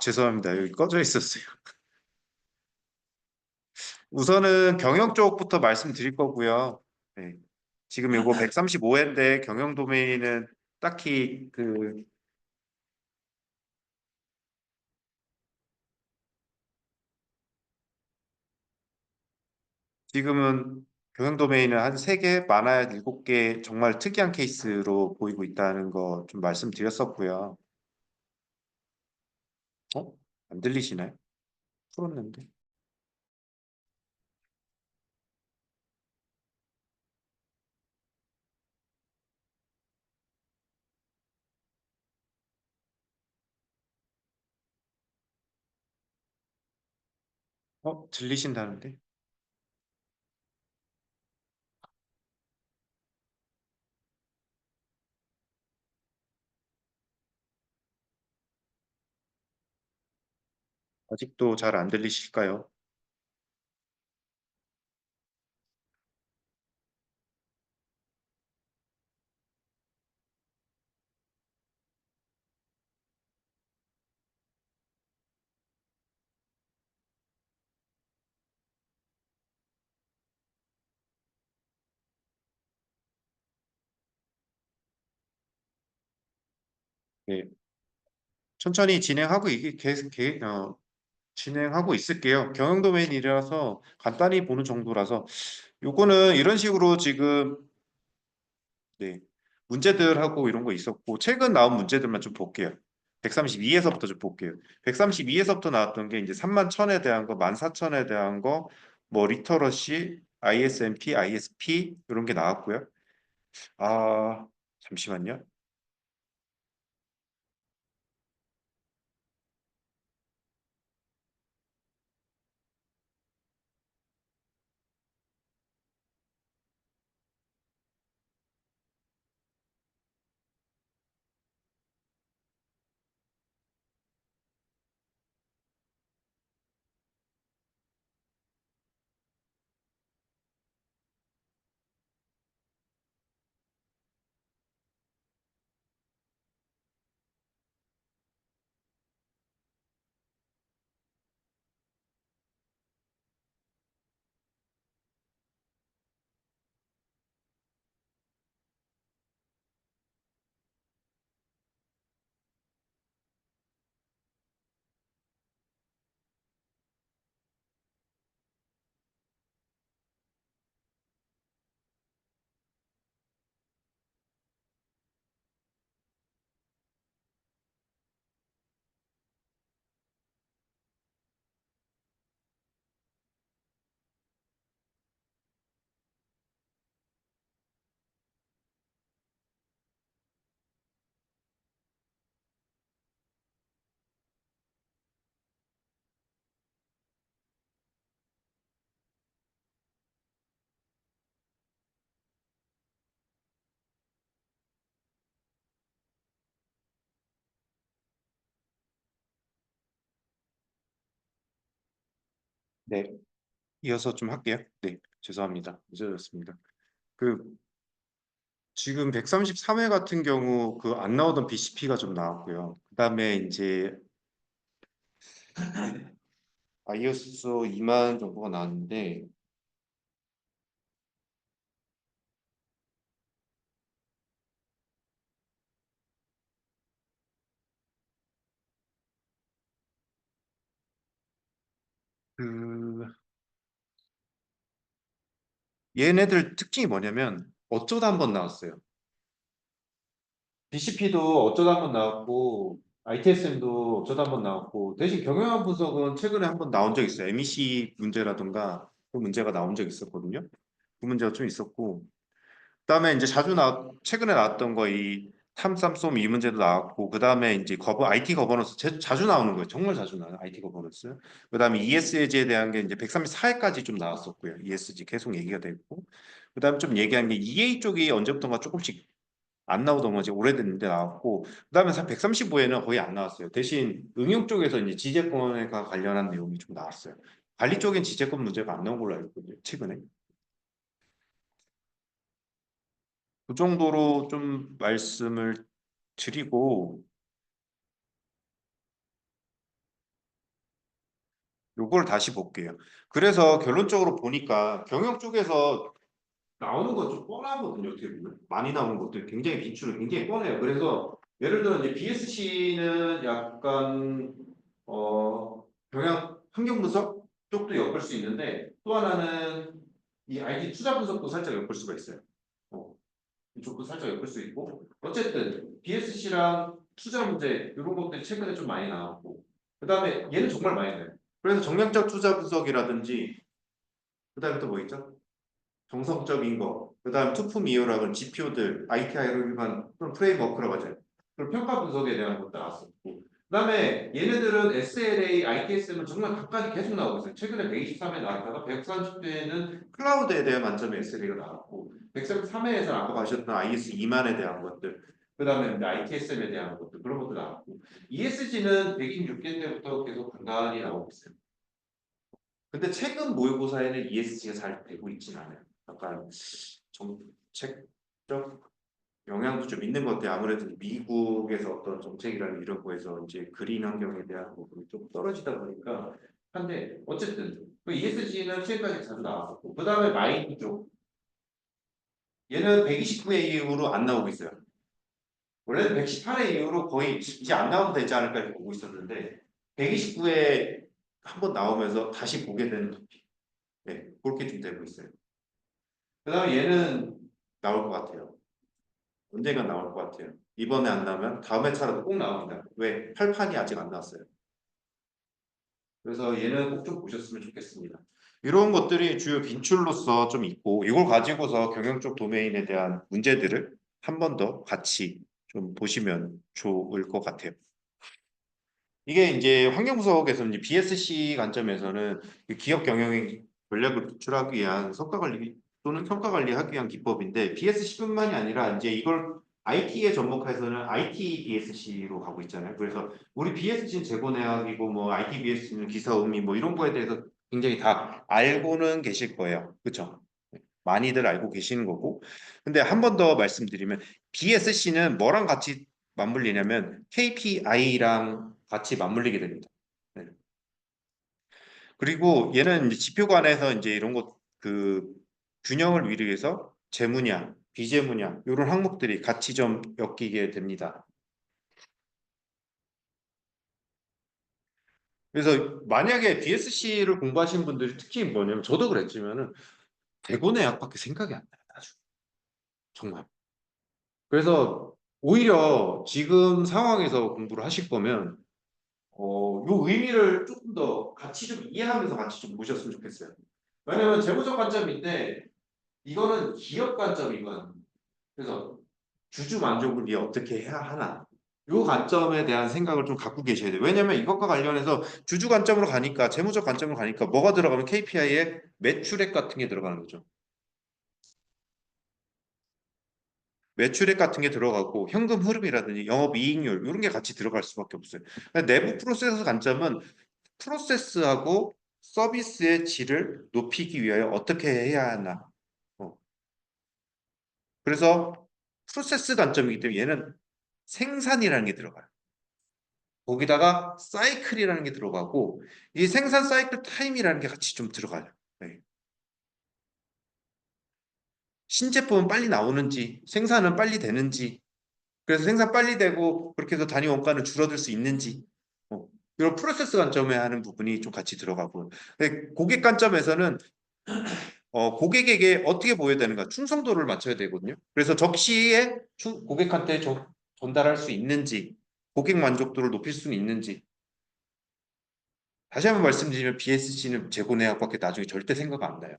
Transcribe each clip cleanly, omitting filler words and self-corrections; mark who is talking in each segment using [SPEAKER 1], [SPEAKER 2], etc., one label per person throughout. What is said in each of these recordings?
[SPEAKER 1] 죄송합니다. 여기 꺼져 있었어요. 우선은 경영 쪽부터 말씀드릴 거고요. 네. 지금 요거 135회인데 경영 도메인은 딱히 지금은 경영 도메인은 한 3개, 많아야 7개 정말 특이한 케이스로 보이고 있다는 거 좀 말씀드렸었고요. 어? 안 들리시나요? 풀었는데. 들리신다는데? 아직도 잘 안 들리실까요? 네. 천천히 진행하고 이게 계속 진행하고 있을게요. 경영 도메인이라서 간단히 보는 정도라서 요거는 이런 식으로 지금 네, 문제들하고 이런 거 있었고 최근 나온 문제들만 좀 볼게요. 132에서부터 좀 볼게요. 132에서부터 나왔던 게 이제 3만 1000에 대한 거, 14,000에 대한 거, 뭐 리터러시, ISMP, ISP 이런 게 나왔고요. 잠시만요. 네, 이어서 좀 할게요. 네, 죄송합니다. 늦어졌습니다. 그 지금 133회 같은 경우 그 안 나오던 BCP가 좀 나왔고요. 그다음에 이제 아이오스 2만 정도가 나왔는데 그 얘네들 특징이 뭐냐면 어쩌다 한 번 나왔어요. BCP도 어쩌다 한 번 나왔고 ITSM도 어쩌다 한 번 나왔고 대신 경영학 분석은 최근에 한 번 나온 적 있어요. MEC 문제라든가 그 문제가 나온 적 있었거든요. 그 문제가 좀 있었고 그다음에 이제 최근에 나왔던 거 이 탐삼솜 이 문제도 나왔고 그다음에 이제 IT 거버넌스 자주 나오는 거예요. 정말 자주 나와요. IT 거버넌스. 그다음에 ESG에 대한 게 이제 134회까지 좀 나왔었고요. ESG 계속 얘기가 됐고 그다음에 좀 얘기한 게 EA 쪽이 언제부턴가 조금씩 안 나오던 거지 오래됐는데 나왔고 그다음에 135회는 거의 안 나왔어요. 대신 응용 쪽에서 이제 지재권과 관련한 내용이 좀 나왔어요. 관리 쪽엔 지재권 문제가 안 나온 걸로 알고 있거든요. 최근에. 그 정도로 좀 말씀을 드리고 요걸 다시 볼게요. 그래서 결론적으로 보니까 경영 쪽에서 나오는 건 좀 뻔하거든요. 어떻게 보면 많이 나오는 것들 굉장히 빈출은 굉장히 뻔해요. 그래서 예를 들어 이제 BSC는 약간 경영 환경 분석 쪽도 엮을 수 있는데 또 하나는 이 IT 투자 분석도 살짝 엮을 수가 있어요. 어, 이쪽도 살짝 엮을 수 있고 어쨌든 BSC랑 투자 문제 이런 것들이 최근에 좀 많이 나왔고 그다음에 얘는 정말 많이 나요. 그래서 정량적 투자 분석이라든지 그다음에 또 뭐 있죠? 정석적인 거, 그다음 투품 이유라는 지표들, ITI를 위한 그런 프레임워크라고 하죠. 그런 평가 분석에 대한 것도 나왔었고, 그다음에 얘네들은 SLA, ITSM은 정말 각각이 계속 나오고 있어요. 최근에 123회 나왔다가 130회에는 클라우드에 대한 관점의 SLA가 나왔고, 133회에서는 아까 봐주셨던 IS 2만에 대한 것들, 그다음에 ITSM에 대한 것들 그런 것도 나왔고, ESG는 126회 때부터 계속 간간히 나오고 있어요. 근데 최근 모의고사에는 ESG가 잘 되고 있진 않아요. 약간 정책적 영향도 좀 있는 것 같아요. 아무래도 미국에서 어떤 정책이라는 이런 거에서 이제 그린 환경에 대한 부분이 좀 떨어지다 보니까 한데 어쨌든 그 ESG는 최근까지 자주 나왔었고 그 다음에 마인드 쪽 얘는 129회 이후로 안 나오고 있어요. 원래는 118회 이후로 거의 이제 안 나오면 되지 않을까 이렇게 보고 있었는데 129회 한번 나오면서 다시 보게 되는 토픽. 네, 그렇게 좀 되고 있어요. 그 다음에 얘는 나올 것 같아요. 언젠가 나올 것 같아요. 이번에 안 나오면 다음 회차라도 꼭 나옵니다. 왜? 8판이 아직 안 나왔어요. 그래서 얘는 꼭 좀 보셨으면 좋겠습니다. 이런 것들이 주요 빈출로서 좀 있고 이걸 가지고서 경영 쪽 도메인에 대한 문제들을 한 번 더 같이 좀 보시면 좋을 것 같아요. 이게 이제 환경부석에서 이제 BSC 관점에서는 이 기업 경영의 전략을 구출하기 위한 성과 관리 또는 평가 관리하기 위한 기법인데 BSC뿐만이 아니라 이제 이걸 IT에 접목해서는 IT BSC로 가고 있잖아요. 그래서 우리 BSC는 재고 내역이고 뭐 IT BSC는 기사 의미 뭐 이런 거에 대해서 굉장히 다 알고는 계실 거예요. 그렇죠? 많이들 알고 계시는 거고. 근데 한 번 더 말씀드리면 BSC는 뭐랑 같이 맞물리냐면 KPI랑 같이 맞물리게 됩니다. 네. 그리고 얘는 이제 지표관에서 이제 이런 것 그 균형을 위해서 재무량, 비재무량 이런 항목들이 같이 좀 엮이게 됩니다. 그래서 만약에 BSC를 공부하시는 분들이 특히 뭐냐면 저도 그랬지만은 대본의 약밖에 생각이 안 나요. 나중에. 정말. 그래서 오히려 지금 상황에서 공부를 하실 거면 요 의미를 조금 더 같이 좀 이해하면서 같이 좀 보셨으면 좋겠어요. 왜냐면 재무적 관점인데 이거는 기업 관점이거든. 그래서 주주 만족을 위해 어떻게 해야 하나. 요 관점에 대한 생각을 좀 갖고 계셔야 돼요. 왜냐면 이것과 관련해서 주주 관점으로 가니까 재무적 관점으로 가니까 뭐가 들어가면 KPI에 매출액 같은 게 들어가는 거죠. 매출액 같은 게 들어가고 현금 흐름이라든지 영업이익률 이런 게 같이 들어갈 수밖에 없어요. 내부 프로세스 관점은 프로세스하고 서비스의 질을 높이기 위하여 어떻게 해야 하나. 어, 그래서 프로세스 관점이기 때문에 얘는 생산이라는 게 들어가요. 거기다가 사이클이라는 게 들어가고 이 생산 사이클 타임이라는 게 같이 좀 들어가요. 네. 신제품은 빨리 나오는지 생산은 빨리 되는지 그래서 생산 빨리 되고 그렇게 해서 단위 원가는 줄어들 수 있는지 이런 프로세스 관점에 하는 부분이 좀 같이 들어가고 근데 고객 관점에서는 고객에게 어떻게 보여야 되는가 충성도를 맞춰야 되거든요. 그래서 적시에 고객한테 전달할 수 있는지 고객 만족도를 높일 수 있는지 다시 한번 말씀드리면 BSC는 재고 내역밖에 나중에 절대 생각 안 나요.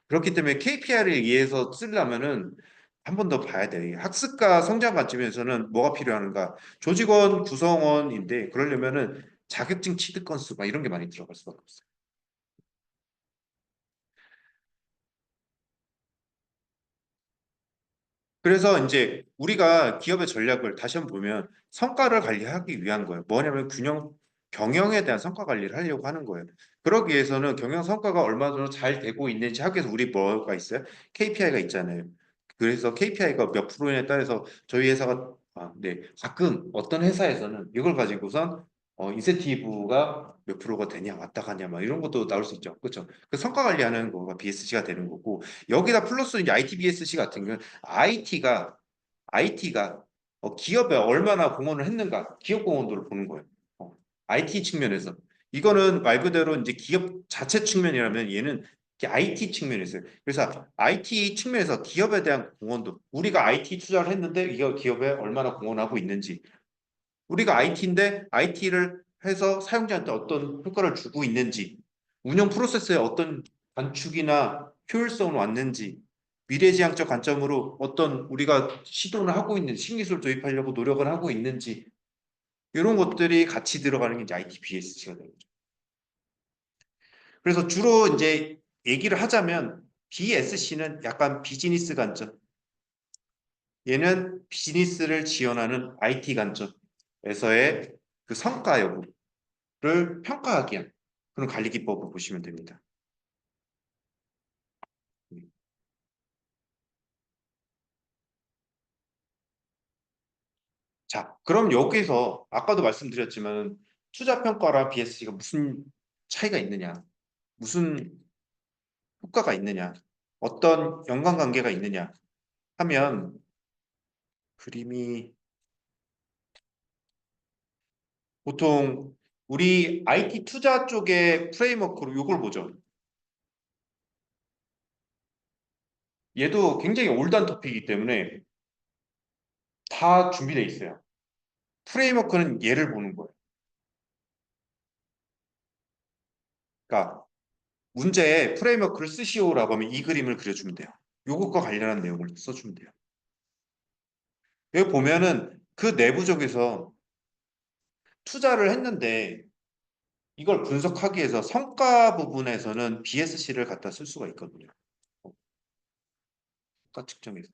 [SPEAKER 1] 그렇기 때문에 KPI를 이해해서 쓰려면은 한 번 더 봐야 돼요. 학습과 성장 관점에서는 뭐가 필요한가? 조직원 구성원인데 그러려면은 자격증 취득 건수 막 이런 게 많이 들어갈 수밖에 없어요. 그래서 이제 우리가 기업의 전략을 다시 한번 보면 성과를 관리하기 위한 거예요. 뭐냐면 경영에 대한 성과 관리를 하려고 하는 거예요. 그러기 위해서는 경영 성과가 얼마 정도 잘 되고 있는지 하기 위해서 우리 뭐가 있어요? KPI가 있잖아요. 그래서 KPI가 몇 프로에 따라서 저희 회사가 네, 가끔 어떤 회사에서는 이걸 가지고선 인센티브가 몇 프로가 되냐 왔다 가냐 막 이런 것도 나올 수 있죠. 그렇죠? 그 성과 관리하는 거가 BSC가 되는 거고 여기다 플러스 이제 IT BSC 같은 경우는 IT가 기업에 얼마나 공헌을 했는가 기업 공헌도를 보는 거예요. IT 측면에서 이거는 말 그대로 이제 기업 자체 측면이라면 얘는 IT 측면에서 그래서 IT 측면에서 기업에 대한 공헌도 우리가 IT 투자를 했는데 이거 기업에 얼마나 공헌하고 있는지 우리가 IT인데 IT를 해서 사용자한테 어떤 효과를 주고 있는지, 운영 프로세스에 어떤 단축이나 효율성은 왔는지, 미래지향적 관점으로 어떤 우리가 시도를 하고 있는지, 신기술 도입하려고 노력을 하고 있는지, 이런 것들이 같이 들어가는 게 이제 IT BSC가 되는 거죠. 그래서 주로 이제 얘기를 하자면 BSC는 약간 비즈니스 관점, 얘는 비즈니스를 지원하는 IT 관점에서의 그 성과 여부, 를 평가하기 위한 그런 관리 기법을 보시면 됩니다. 자, 그럼 여기서 아까도 말씀드렸지만 투자 평가랑 BSC가 무슨 차이가 있느냐, 무슨 효과가 있느냐, 어떤 연관관계가 있느냐 하면 그림이 보통 우리 IT 투자 쪽의 프레임워크로 이걸 보죠. 얘도 굉장히 올드한 토픽이기 때문에 다 준비되어 있어요. 프레임워크는 얘를 보는 거예요. 그러니까 문제에 프레임워크를 쓰시오라고 하면 이 그림을 그려주면 돼요. 요것과 관련한 내용을 써주면 돼요. 여기 보면은 그 내부적에서 투자를 했는데 이걸 분석하기 위해서 성과 부분에서는 BSC를 갖다 쓸 수가 있거든요. 성과 측정에서.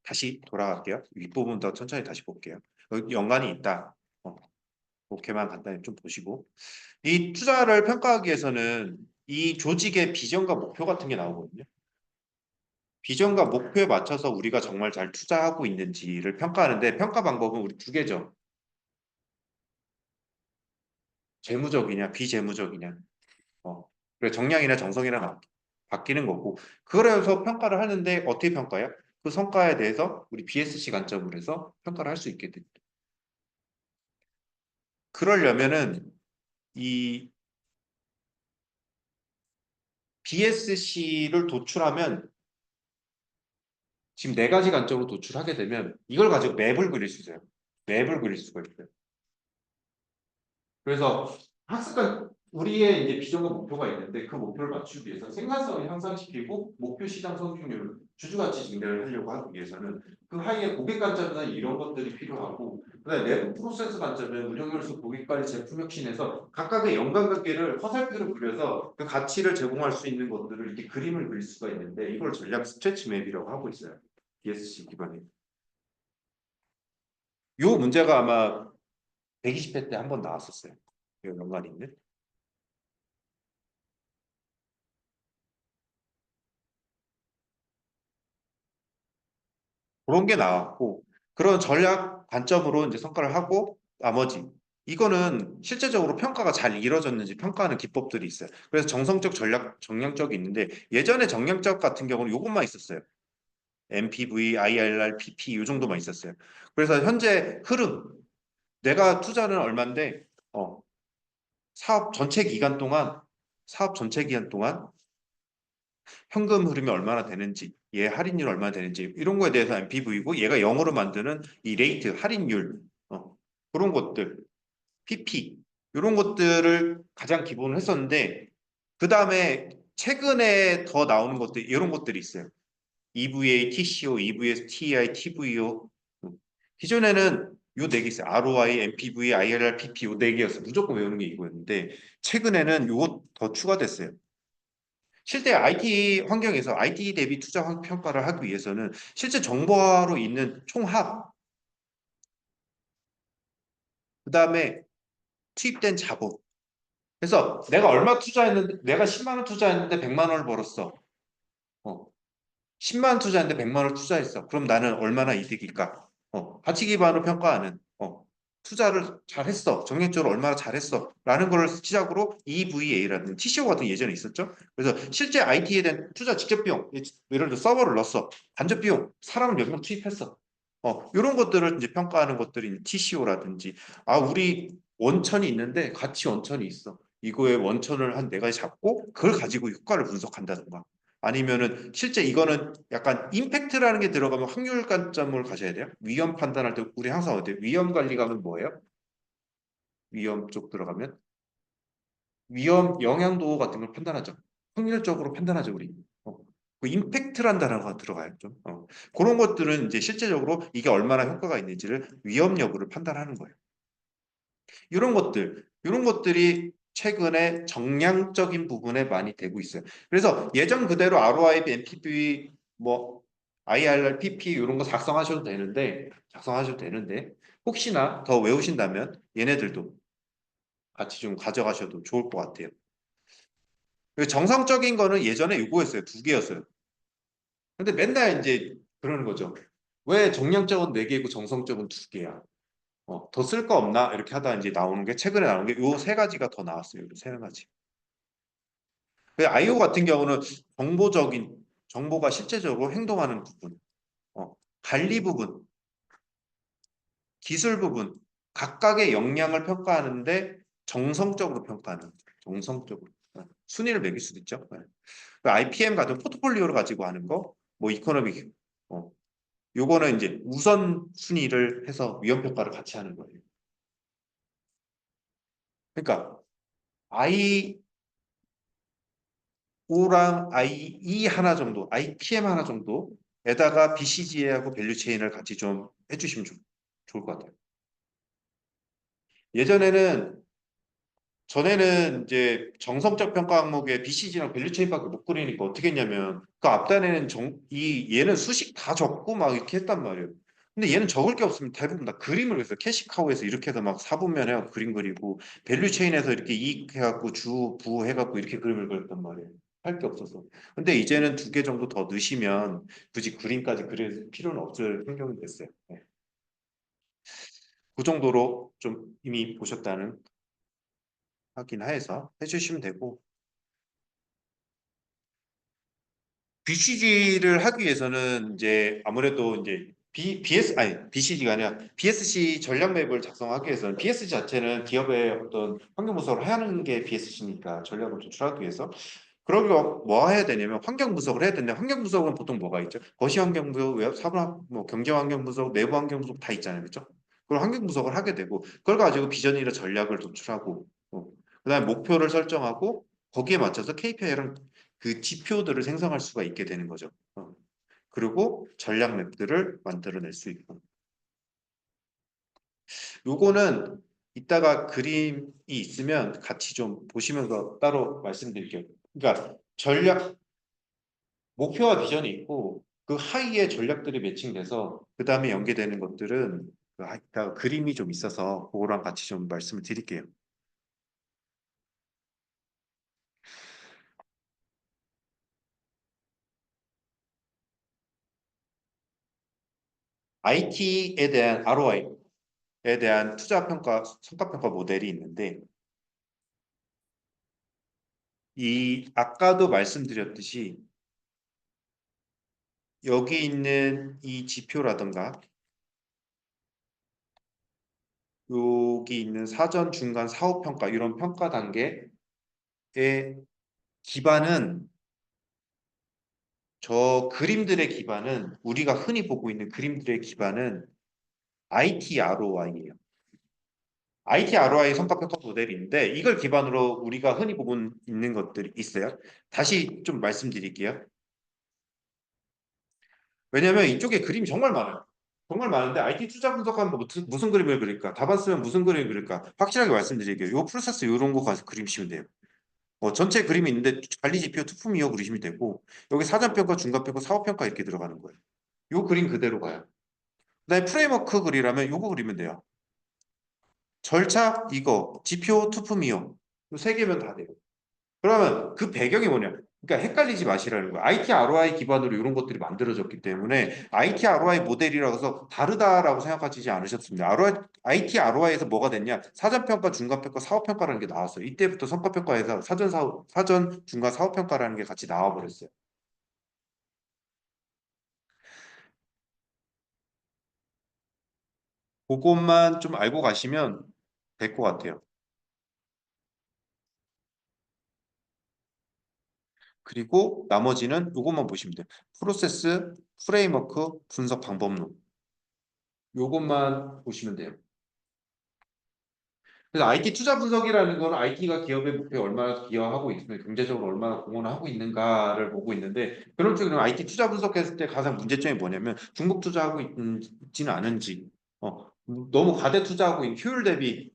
[SPEAKER 1] 다시 돌아갈게요. 윗부분 더 천천히 다시 볼게요. 여기 연관이 있다. 그렇게만 간단히 좀 보시고. 이 투자를 평가하기 위해서는 이 조직의 비전과 목표 같은 게 나오거든요. 비전과 목표에 맞춰서 우리가 정말 잘 투자하고 있는지를 평가하는데 평가 방법은 우리 두 개죠. 재무적이냐 비재무적이냐. 그래 정량이나 정성이나 바뀌는 거고 그래서 평가를 하는데 어떻게 평가해요? 그 성과에 대해서 우리 BSC 관점으로 해서 평가를 할 수 있게 됩니다. 그러려면은 이 BSC를 도출하면 지금 네 가지 관점으로 도출하게 되면 이걸 가지고 맵을 그릴 수 있어요. 맵을 그릴 수가 있어요. 그래서 학습관 우리의 이제 비전과 목표가 있는데 그 목표를 맞추기 위해서 생산성을 향상시키고 목표 시장 성장률 주주가치 증대를 하려고 하기 위해서는 그 하위에 고객 관점이나 이런 것들이 필요하고 그다음에 내부 프로세스 관점은 운영효율성 고객 관리 제품 혁신에서 각각의 연관관계를 화살표로 그려서 그 가치를 제공할 수 있는 것들을 이렇게 그림을 그릴 수가 있는데 이걸 전략 스트레치 맵이라고 하고 있어요. BSC 기반에. 요 문제가 아마 120회 때 한 번 나왔었어요. 이 연관이 있는. 그런 게 나왔고 그런 전략 관점으로 이제 성과를 하고 나머지 이거는 실제적으로 평가가 잘 이루어졌는지 평가하는 기법들이 있어요. 그래서 정성적 전략 정량적이 있는데 예전에 정량적 같은 경우는 이것만 있었어요. MPV, IRR, PP 이 정도만 있었어요. 그래서 현재 흐름 내가 투자는 얼마인데 사업 전체 기간 동안 사업 전체 기간 동안 현금 흐름이 얼마나 되는지, 얘 할인율 얼마나 되는지 이런 거에 대해서 MPV고 얘가 영어로 만드는 이 레이트 할인율 그런 것들, PP 이런 것들을 가장 기본으로 했었는데 그 다음에 최근에 더 나오는 것들 이런 것들이 있어요. EVA, TCO, EVS, TI, TVO 기존에는 요 네 개 있어요. ROI, MPV, IRR, PP 요 네 개였어요. 무조건 외우는 게 이거였는데 최근에는 요거 더 추가됐어요. 실제 IT 환경에서 IT 대비 투자 평가를 하기 위해서는 실제 정보화로 있는 총합, 그 다음에 투입된 자본. 그래서 내가 얼마 투자했는데, 내가 10만 원 투자했는데 100만 원을 벌었어. 어, 10만 원 투자했는데 100만 원을 투자했어. 그럼 나는 얼마나 이득일까? 가치 기반으로 평가하는. 투자를 잘했어. 정책적으로 얼마나 잘했어. 라는 걸 시작으로 EVA라는 TCO 같은 게 예전에 있었죠. 그래서 실제 IT에 대한 투자 직접 비용, 예를 들어 서버를 넣었어. 간접 비용, 사람을 몇 명 투입했어. 이런 것들을 이제 평가하는 것들이 TCO라든지, 우리 원천이 있는데 가치 원천이 있어. 이거의 원천을 한 네 가지 잡고 그걸 가지고 효과를 분석한다든가. 아니면은 실제 이거는 약간 임팩트라는 게 들어가면 확률 관점을 가셔야 돼요. 위험 판단할 때 우리 항상 어때요? 위험 관리가 하면 뭐예요? 위험 쪽 들어가면 위험 영향도 같은 걸 판단하죠. 확률적으로 판단하죠, 우리. 그 임팩트란 단어가 들어가요, 좀. 그런 것들은 이제 실제적으로 이게 얼마나 효과가 있는지를 위험 여부를 판단하는 거예요. 이런 것들이 최근에 정량적인 부분에 많이 되고 있어요. 그래서 예전 그대로 ROI, NPV, 뭐 IRR, PP 이런 거 작성하셔도 되는데 혹시나 더 외우신다면 얘네들도 같이 좀 가져가셔도 좋을 것 같아요. 정성적인 거는 예전에 이거였어요. 두 개였어요. 근데 맨날 이제 그러는 거죠. 왜 정량적은 네 개이고 정성적은 두 개야? 더 쓸 거 없나? 이렇게 하다 이제 나오는 게 최근에 나오는 게 요 세 가지가 더 나왔어요. 요 세 가지. IO 같은 경우는 정보가 실제적으로 행동하는 부분, 관리 부분, 기술 부분, 각각의 역량을 평가하는데 정성적으로 평가하는, 정성적으로. 순위를 매길 수도 있죠. IPM 같은 포트폴리오를 가지고 하는 거, 뭐 이코노믹, 어, 요거는 이제 우선 순위를 해서 위험 평가를 같이 하는 거예요. 그러니까 IO랑 IE 하나 정도, IPM 하나 정도에다가 BCG하고 밸류체인을 같이 좀 해주시면 좋을 것 같아요. 예전에는 전에는 이제 정성적 평가 항목에 BCG랑 밸류체인밖에 못 그리니까 어떻게 했냐면 그 앞단에는 얘는 수식 다 적고 막 이렇게 했단 말이에요. 근데 얘는 적을 게 없으면 대부분 다 그림을 그렸어요. 캐시카우에서 이렇게 해서 막 사분면 해갖고 그림 그리고 밸류체인에서 이렇게 이익 해갖고 주, 부 해갖고 이렇게 그림을 그렸단 말이에요. 할 게 없어서. 근데 이제는 두 개 정도 더 넣으시면 굳이 그림까지 그릴 필요는 없을 환경이 됐어요. 네. 그 정도로 좀 이미 보셨다는 확인하에서 해주시면 되고 BCG를 하기 위해서는 이제 아무래도 이제 BCG가 아니라 BSC 전략 맵을 작성하기 위해서는 BSC 자체는 기업의 어떤 환경 분석을 하는 게 BSC니까 전략을 도출하기 위해서 그러면 뭐 해야 되냐면 환경 분석을 해야 되는데 환경 분석은 보통 뭐가 있죠? 거시 환경 분석, 사분 뭐 경제 환경 분석, 내부 환경 분석 다 있잖아요, 그렇죠? 그걸 환경 분석을 하게 되고 그걸 가지고 비전이나 전략을 도출하고 그다음에 목표를 설정하고 거기에 맞춰서 KPI랑 그 지표들을 생성할 수가 있게 되는 거죠. 그리고 전략 맵들을 만들어낼 수 있고. 요거는 이따가 그림이 있으면 같이 좀 보시면서 따로 말씀드릴게요. 그러니까 목표와 비전이 있고 그 하위에 전략들이 매칭돼서 그 다음에 연계되는 것들은 이따가 그림이 좀 있어서 그거랑 같이 좀 말씀을 드릴게요. IT에 대한 ROI에 대한 투자 평가, 성과 평가 모델이 있는데 이 아까도 말씀드렸듯이 여기 있는 이 지표라든가 여기 있는 사전, 중간, 사후 평가 이런 평가 단계의 기반은 저 그림들의 기반은 우리가 흔히 보고 있는 그림들의 기반은 IT ROI예요. IT ROI 성과평가 모델인데 이걸 기반으로 우리가 흔히 보고 있는 것들이 있어요. 다시 좀 말씀드릴게요. 왜냐하면 이쪽에 그림이 정말 많아요. 정말 많은데 IT 투자 분석하면 뭐 무슨 그림을 그릴까? 답안 쓰면 무슨 그림을 그릴까? 확실하게 말씀드릴게요. 요 프로세스 이런 거 가서 그리시면 돼요. 전체 그림이 있는데 관리 지표 투품이요 그리시면 되고 여기 사전평가, 중간평가, 사후평가 이렇게 들어가는 거예요. 요 그림 그대로 가요. 그다음에 프레임워크 그리라면 요거 그리면 돼요. 절차 이거, 지표 투품이요. 요 세 개면 다 돼요. 그러면 그 배경이 뭐냐? 그러니까 헷갈리지 마시라는 거예요. IT ROI 기반으로 이런 것들이 만들어졌기 때문에 IT ROI 모델이라고 해서 다르다라고 생각하지 않으셨습니다. IT ROI에서 뭐가 됐냐? 사전평가, 중간평가, 사후평가라는 게 나왔어요. 이때부터 성과평가에서 사전, 중간, 사후평가라는 게 같이 나와버렸어요. 그것만 좀 알고 가시면 될 것 같아요. 그리고 나머지는 이것만 보시면 돼요. 프로세스, 프레임워크, 분석 방법론. 요것만 보시면 돼요. 그래서 IT 투자 분석이라는 건 IT가 기업의 목표에 얼마나 기여하고 있으면 경제적으로 얼마나 공헌하고 있는가를 보고 있는데 그런 쪽으로 IT 투자 분석했을 때 가장 문제점이 뭐냐면 중복 투자하고 있지는 않은지 너무 과대 투자하고 있는 효율 대비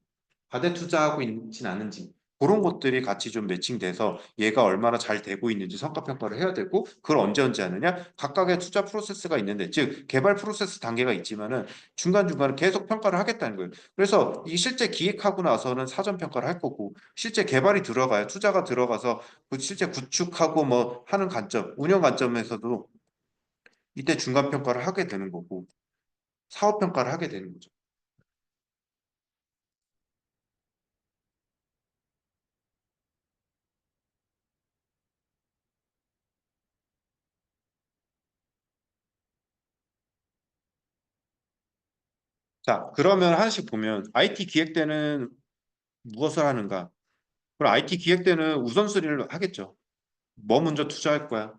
[SPEAKER 1] 과대 투자하고 있진 않은지 그런 것들이 같이 좀 매칭돼서 얘가 얼마나 잘 되고 있는지 성과 평가를 해야 되고 그걸 언제 하느냐 각각의 투자 프로세스가 있는데 즉 개발 프로세스 단계가 있지만은 중간중간에 계속 평가를 하겠다는 거예요. 그래서 이 실제 기획하고 나서는 사전 평가를 할 거고 실제 개발이 들어가요. 투자가 들어가서 그 실제 구축하고 뭐 하는 관점, 운영 관점에서도 이때 중간 평가를 하게 되는 거고 사업 평가를 하게 되는 거죠. 자, 그러면 하나씩 보면 IT 기획 때는 무엇을 하는가? 그럼 IT 기획 때는 우선순위를 하겠죠. 뭐 먼저 투자할 거야?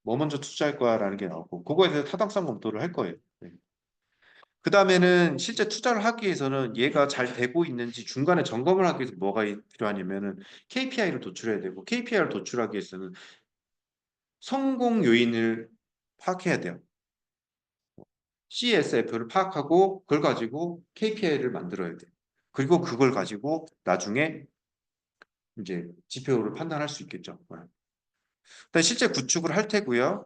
[SPEAKER 1] 뭐 먼저 투자할 거야라는 게 나오고 그거에 대해서 타당성 검토를 할 거예요. 네. 그 다음에는 실제 투자를 하기 위해서는 얘가 잘 되고 있는지 중간에 점검을 하기 위해서 뭐가 필요하냐면은 KPI를 도출해야 되고 KPI를 도출하기 위해서는 성공 요인을 파악해야 돼요. CSF를 파악하고 그걸 가지고 KPI를 만들어야 돼요. 그리고 그걸 가지고 나중에 이제 지표를 판단할 수 있겠죠. 일단 실제 구축을 할 테고요.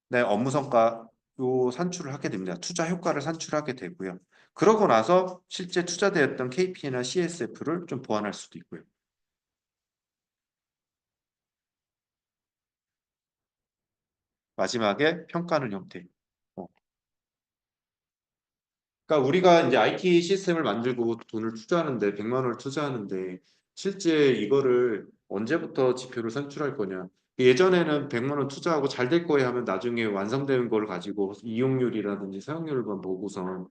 [SPEAKER 1] 네, 업무 성과 요 산출을 하게 됩니다. 투자 효과를 산출하게 되고요. 그러고 나서 실제 투자되었던 KP나 CSF를 좀 보완할 수도 있고요. 마지막에 평가하는 형태. 어. 그러니까 우리가 이제 IT 시스템을 만들고 돈을 투자하는데 100만 원을 투자하는데 실제 이거를 언제부터 지표를 산출할 거냐. 예전에는 100만 원 투자하고 잘 될 거에 하면 나중에 완성되는 걸 가지고 이용률이라든지 사용률만 보고선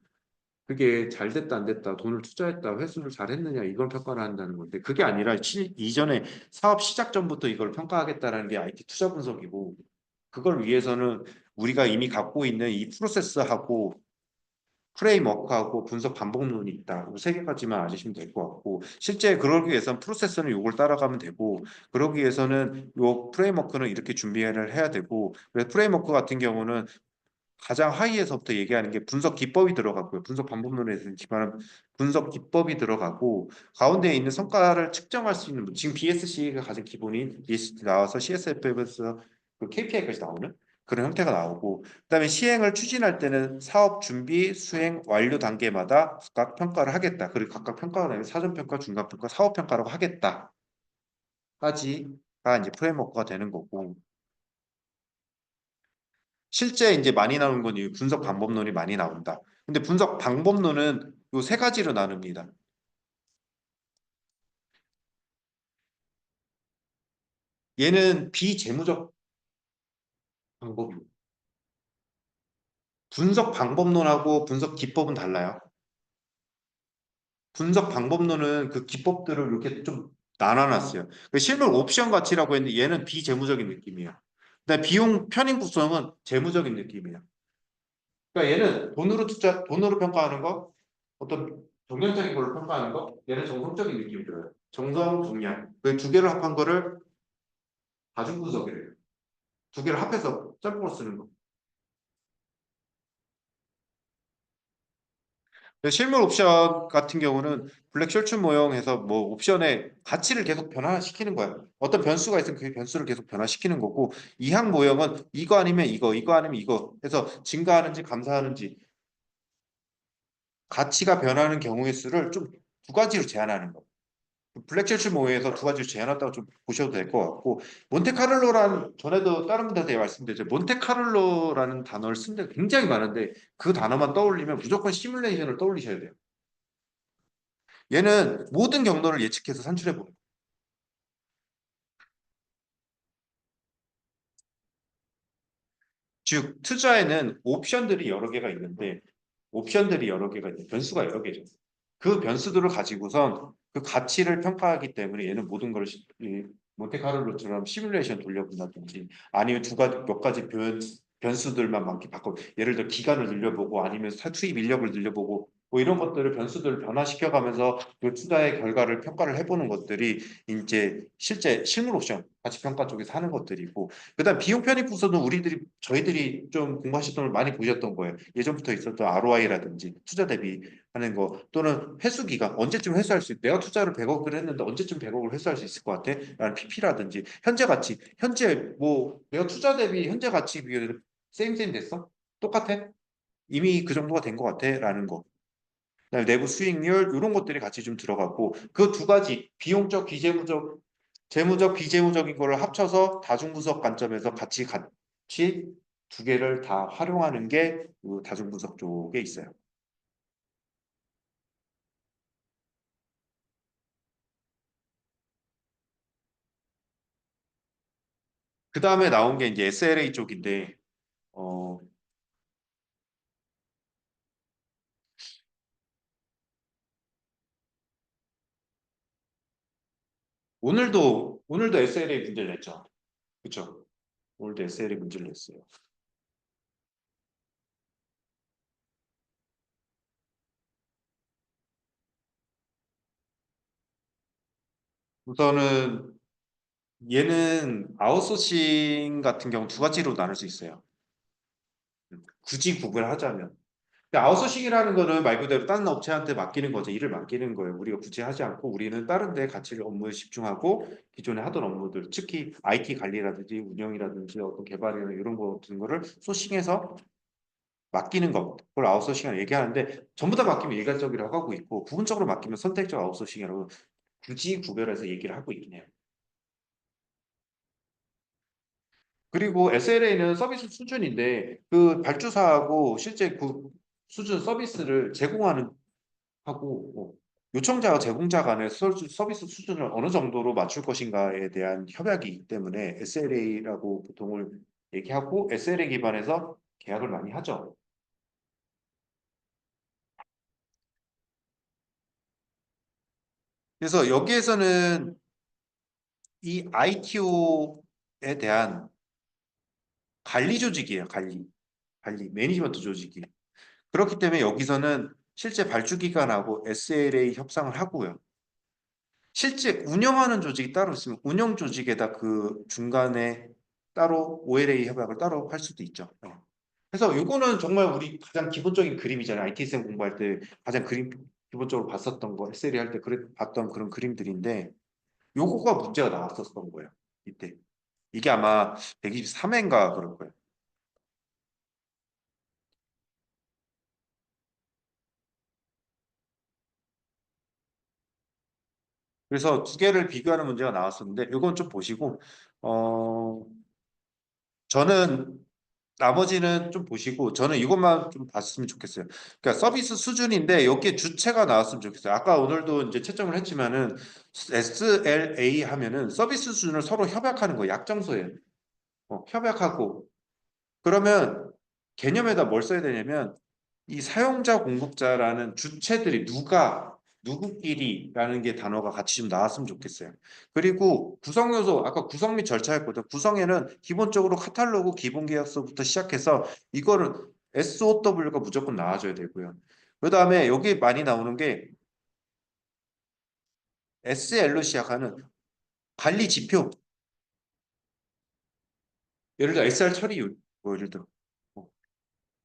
[SPEAKER 1] 그게 잘 됐다 안 됐다 돈을 투자했다 회수를 잘했느냐 이걸 평가를 한다는 건데 그게 아니라 이전에 사업 시작 전부터 이걸 평가하겠다라는 게 IT 투자 분석이고 그걸 위해서는 우리가 이미 갖고 있는 이 프로세스하고 프레임워크하고 분석 반복론이 있다. 이세 개까지만 아시면 될 것 같고 실제 그러기 위해서는 프로세스는 이걸 따라가면 되고 그러기 위해서는 요 프레임워크는 이렇게 준비를 해야 되고 그래서 프레임워크 같은 경우는 가장 하위에서부터 얘기하는 게 분석 기법이 들어가고요. 분석 방법론에 대해서 기반한 분석 기법이 들어가고 가운데에 있는 성과를 측정할 수 있는 지금 BSC가 가장 기본인 BSC 나와서 CSF에서 그 KPI까지 나오는 그런 형태가 나오고 그다음에 시행을 추진할 때는 사업 준비, 수행, 완료 단계마다 각각 평가를 하겠다. 그리고 각각 평가가 나면 사전 평가, 중간 평가, 사업 평가라고 하겠다까지가 이제 프레임워크가 되는 거고 실제 이제 많이 나오는 건 이 분석 방법론이 많이 나온다. 근데 분석 방법론은 요 세 가지로 나눕니다. 얘는 비재무적 방법이고 분석 방법론하고 분석 기법은 달라요. 분석 방법론은 그 기법들을 이렇게 좀 나눠놨어요. 그 실물 옵션 가치라고 했는데 얘는 비재무적인 느낌이에요. 근데 비용 편익 구성은 재무적인 느낌이에요. 그러니까 얘는 돈으로 평가하는 거, 어떤 정량적인 걸로 평가하는 거, 얘는 정성적인 느낌이 들어요. 정성, 정량. 그 두 개를 합한 거를 다중 분석이래요. 두 개를 합해서 짬뽕을 쓰는 거. 실물 옵션 같은 경우는 블랙 셔츠 모형해서 뭐 옵션의 가치를 계속 변화시키는 거야. 어떤 변수가 있으면 그 변수를 계속 변화시키는 거고 이항 모형은 이거 아니면 이거 아니면 이거 해서 증가하는지 감소하는지 가치가 변하는 경우의 수를 좀 두 가지로 제한하는 거. 블랙첼시 모의에서 두 가지를 제안했다고 좀 보셔도 될 것 같고 몬테카를로란 전에도 다른 분들한테 말씀드렸죠. 몬테카를로라는 단어를 쓴 데 굉장히 많은데 그 단어만 떠올리면 무조건 시뮬레이션을 떠올리셔야 돼요. 얘는 모든 경로를 예측해서 산출해 보는 거예요. 즉 투자에는 옵션들이 여러 개가 있는데 옵션들이 여러 개가 있는데 변수가 여러 개죠. 그 변수들을 가지고선 그 가치를 평가하기 때문에 얘는 모든 걸 몬테카를로처럼 시뮬레이션 돌려본다든지 아니면 두 가지 몇 가지 변수들만 많게 바꿔 예를 들어 기간을 늘려보고 아니면 투입 인력을 늘려보고 뭐 이런 것들을 변수들을 변화시켜가면서 그 투자의 결과를 평가를 해보는 것들이 이제 실제 실물 옵션 가치 평가 쪽에서 하는 것들이고 그다음 비용 편입 부서는 저희들이 좀 공부하셨던 걸 많이 보셨던 거예요. 예전부터 있었던 ROI라든지 투자 대비 하는 거 또는 회수 기간 언제쯤 회수할 수 있 내가 투자를 100억을 했는데 언제쯤 100억을 회수할 수 있을 것 같아? 라는 PP라든지 현재 가치 현재 뭐 내가 투자 대비 현재 가치 비율 세임 됐어? 똑같아? 이미 그 정도가 된 것 같아? 라는 거 그다음에 내부 수익률 이런 것들이 같이 좀 들어가고 그 두 가지 비용적 비재무적 재무적 비재무적인 거를 합쳐서 다중분석 관점에서 같이 두 개를 다 활용하는 게그 다중분석 쪽에 있어요. 그 다음에 나온 게 이제 SLA 쪽인데 어, 오늘도 SLA 문제를 냈죠. 그렇죠? 오늘도 SLA 문제를 냈어요. 우선은 얘는 아웃소싱 같은 경우 두 가지로 나눌 수 있어요. 굳이 구분하자면. 근데 아웃소싱이라는 거는 말 그대로 다른 업체한테 맡기는 거죠. 일을 맡기는 거예요. 우리가 굳이 하지 않고 우리는 다른 데 가치를 업무에 집중하고 기존에 하던 업무들, 특히 IT 관리라든지 운영이라든지 어떤 개발이나 이런 거 같은 거를 소싱해서 맡기는 것. 그걸 아웃소싱이라고 얘기하는데 전부 다 맡기면 일괄적이라고 하고 있고 부분적으로 맡기면 선택적 아웃소싱이라고 굳이 구별해서 얘기를 하고 있긴 해요. 그리고 SLA는 서비스 수준인데 그 발주사하고 실제 그 수준 서비스를 제공하는 하고 요청자와 제공자 간의 서비스 수준을 어느 정도로 맞출 것인가에 대한 협약이기 때문에 SLA라고 보통을 얘기하고 SLA 기반에서 계약을 많이 하죠. 그래서 여기에서는 이 ITO에 대한 관리 조직이에요. 관리 매니지먼트 조직이. 그렇기 때문에 여기서는 실제 발주기관하고 SLA 협상을 하고요. 실제 운영하는 조직이 따로 있으면 운영 조직에다 그 중간에 따로 OLA 협약을 따로 할 수도 있죠. 네. 그래서 이거는 정말 우리 가장 기본적인 그림이잖아요. ITSM 공부할 때 가장 기본적으로 봤었던 거, SLA 할 때 봤던 그런 그림들인데 요거가 문제가 나왔었던 거예요. 이때. 이게 아마 123회인가 그럴 거예요. 그래서 두 개를 비교하는 문제가 나왔었는데 이건 좀 보시고 어 저는 나머지는 좀 보시고 저는 이것만 좀 봤으면 좋겠어요. 그러니까 서비스 수준인데 여기에 주체가 나왔으면 좋겠어요. 아까 오늘도 이제 채점을 했지만은 SLA 하면은 서비스 수준을 서로 협약하는 거 약정서예요. 협약하고 그러면 개념에다 뭘 써야 되냐면 이 사용자 공급자라는 주체들이 누구끼리라는 게 단어가 같이 좀 나왔으면 좋겠어요. 그리고 구성 요소 아까 구성 및 절차였거든. 구성에는 기본적으로 카탈로그 기본 계약서부터 시작해서 이거를 SOW가 무조건 나와줘야 되고요. 그다음에 여기 많이 나오는 게 SL로 시작하는 관리 지표. 예를 들어 SR 처리율. 뭐 예를 들어 뭐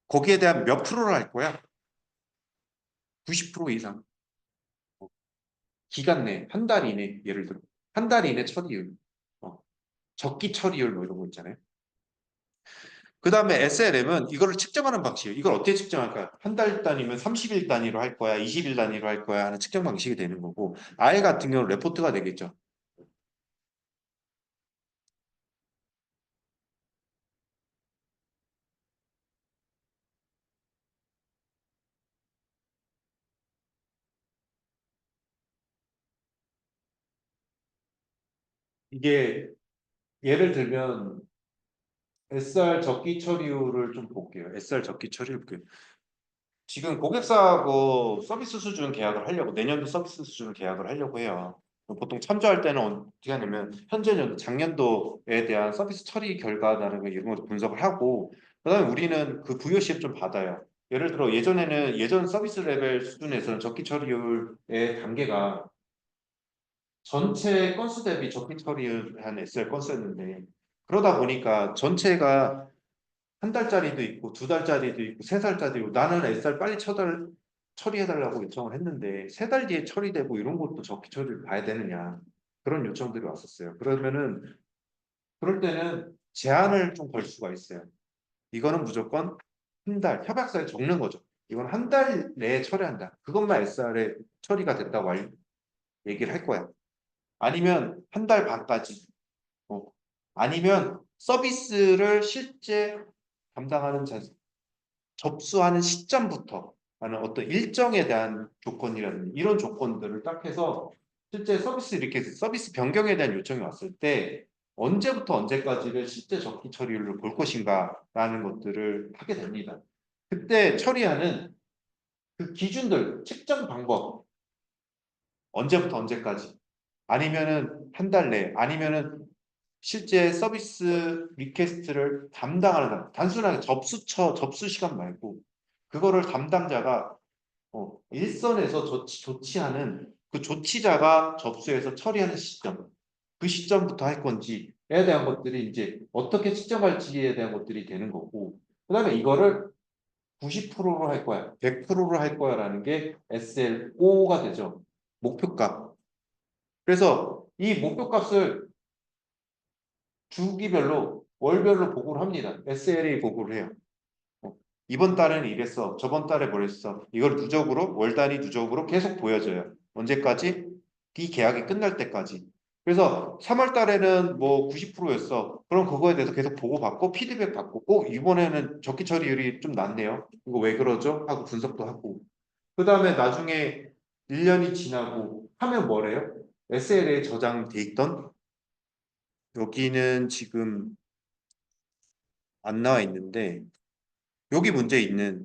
[SPEAKER 1] 거기에 대한 몇 프로를 할 거야? 90% 이상. 기간 내, 한 달 이내, 예를 들어. 한 달 이내 처리율, 적기 처리율 뭐 이런 거 있잖아요. 그 다음에 SLM은 이거를 측정하는 방식이에요. 이걸 어떻게 측정할까요? 한 달 단위면 30일 단위로 할 거야, 20일 단위로 할 거야 하는 측정 방식이 되는 거고, R 같은 경우는 레포트가 되겠죠. 이게 예를 들면 SR 적기 처리율을 좀 볼게요. SR 적기 처리율 볼게요. 지금 고객사하고 서비스 수준 계약을 하려고 내년도 서비스 수준 계약을 하려고 해요. 보통 참조할 때는 어떻게 하냐면 현재 연도, 작년도에 대한 서비스 처리 결과라는 거 이런 것도 분석을 하고 그다음에 우리는 그 VOC를 좀 받아요. 예를 들어 예전에는 예전 서비스 레벨 수준에서는 적기 처리율의 단계가 전체 건수 대비 적기 처리율 한 SL 건수였는데 그러다 보니까 전체가 한 달짜리도 있고 두 달짜리도 있고 세 달짜리도 있고 나는 SR 빨리 처리해달라고 요청을 했는데 세 달 뒤에 처리되고 이런 것도 적기 처리를 봐야 되느냐 그런 요청들이 왔었어요. 그러면은 그럴 때는 제한을 좀 걸 수가 있어요. 이거는 무조건 한 달 협약서에 적는 거죠. 이건 한 달 내에 처리한다. 그것만 SR에 처리가 됐다고 얘기를 할 거야. 아니면 한 달 반까지. 어. 아니면 서비스를 실제 담당하는 접수하는 시점부터 하는 어떤 일정에 대한 조건이라든지 이런 조건들을 딱 해서 실제 서비스 이렇게 서비스 변경에 대한 요청이 왔을 때 언제부터 언제까지를 실제 적기 처리를 볼 것인가라는 것들을 하게 됩니다. 그때 처리하는 그 기준들, 측정 방법, 언제부터 언제까지, 아니면은 한 달 내, 아니면은 실제 서비스 리퀘스트를 담당하는 사람, 단순하게 접수 시간 말고 그거를 담당자가 일선에서 조치하는 그 조치자가 접수해서 처리하는 시점, 그 시점부터 할 건지에 대한 것들이 이제 어떻게 측정할지에 대한 것들이 되는 거고, 그다음에 이거를 90%로 할 거야, 100%로 할 거야라는 게 SLO가 되죠. 목표값. 그래서 이 목표값을 주기별로 월별로 보고를 합니다. SLA 보고를 해요. 어, 이번 달에는 이랬어. 저번 달에 뭐랬어. 이걸 누적으로 월 단위 누적으로 계속 보여줘요. 언제까지? 이 계약이 끝날 때까지. 그래서 3월 달에는 뭐 90%였어. 그럼 그거에 대해서 계속 보고받고 피드백 받고 이번에는 적기 처리율이 좀 낮네요. 이거 왜 그러죠? 하고 분석도 하고. 그 다음에 나중에 1년이 지나고 하면 뭐래요? SLA에 저장돼 있던 여기는 지금 안 나와 있는데 여기 문제 있는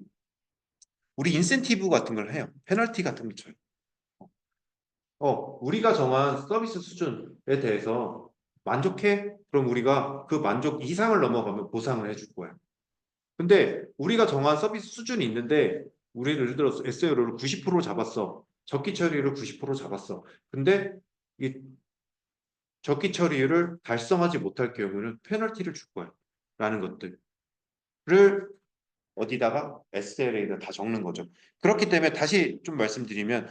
[SPEAKER 1] 우리 인센티브 같은 걸 해요. 페널티 같은 걸 줘요. 우리가 정한 서비스 수준에 대해서 만족해? 그럼 우리가 그 만족 이상을 넘어가면 보상을 해줄 거야. 근데 우리가 정한 서비스 수준이 있는데 우리 예를 들어서 SLO를 90% 잡았어. 적기 처리율을 90% 잡았어. 근데 이 적기 처리율을 달성하지 못할 경우는 페널티를 줄 거야. 라는 것들을 어디다가 SLA에다 다 적는 거죠. 그렇기 때문에 다시 좀 말씀드리면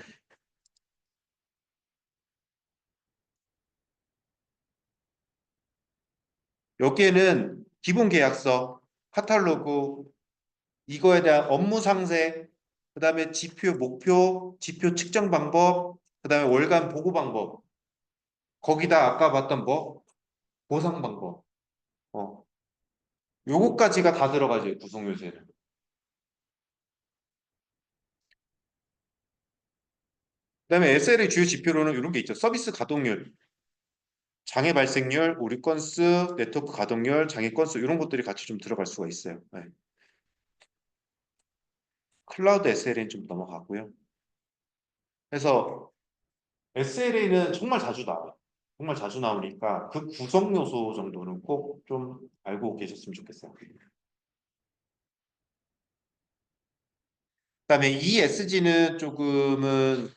[SPEAKER 1] 여기에는 기본 계약서, 카탈로그, 이거에 대한 업무 상세, 그다음에 지표, 목표, 지표 측정 방법, 그다음에 월간 보고 방법, 거기다 아까 봤던 뭐 보상 방법, 어, 요거까지가 다 들어가죠 구성 요소에는. 그다음에 SL의 주요 지표로는 이런 게 있죠. 서비스 가동률, 장애 발생률, 오류 건수, 네트워크 가동률, 장애 건수 이런 것들이 같이 좀 들어갈 수가 있어요. 네. 클라우드 SLA는 좀 넘어가고요. 그래서 SLA는 정말 자주 나와요. 정말 자주 나오니까 그 구성 요소 정도는 꼭 좀 알고 계셨으면 좋겠어요. 그다음에 ESG는 조금은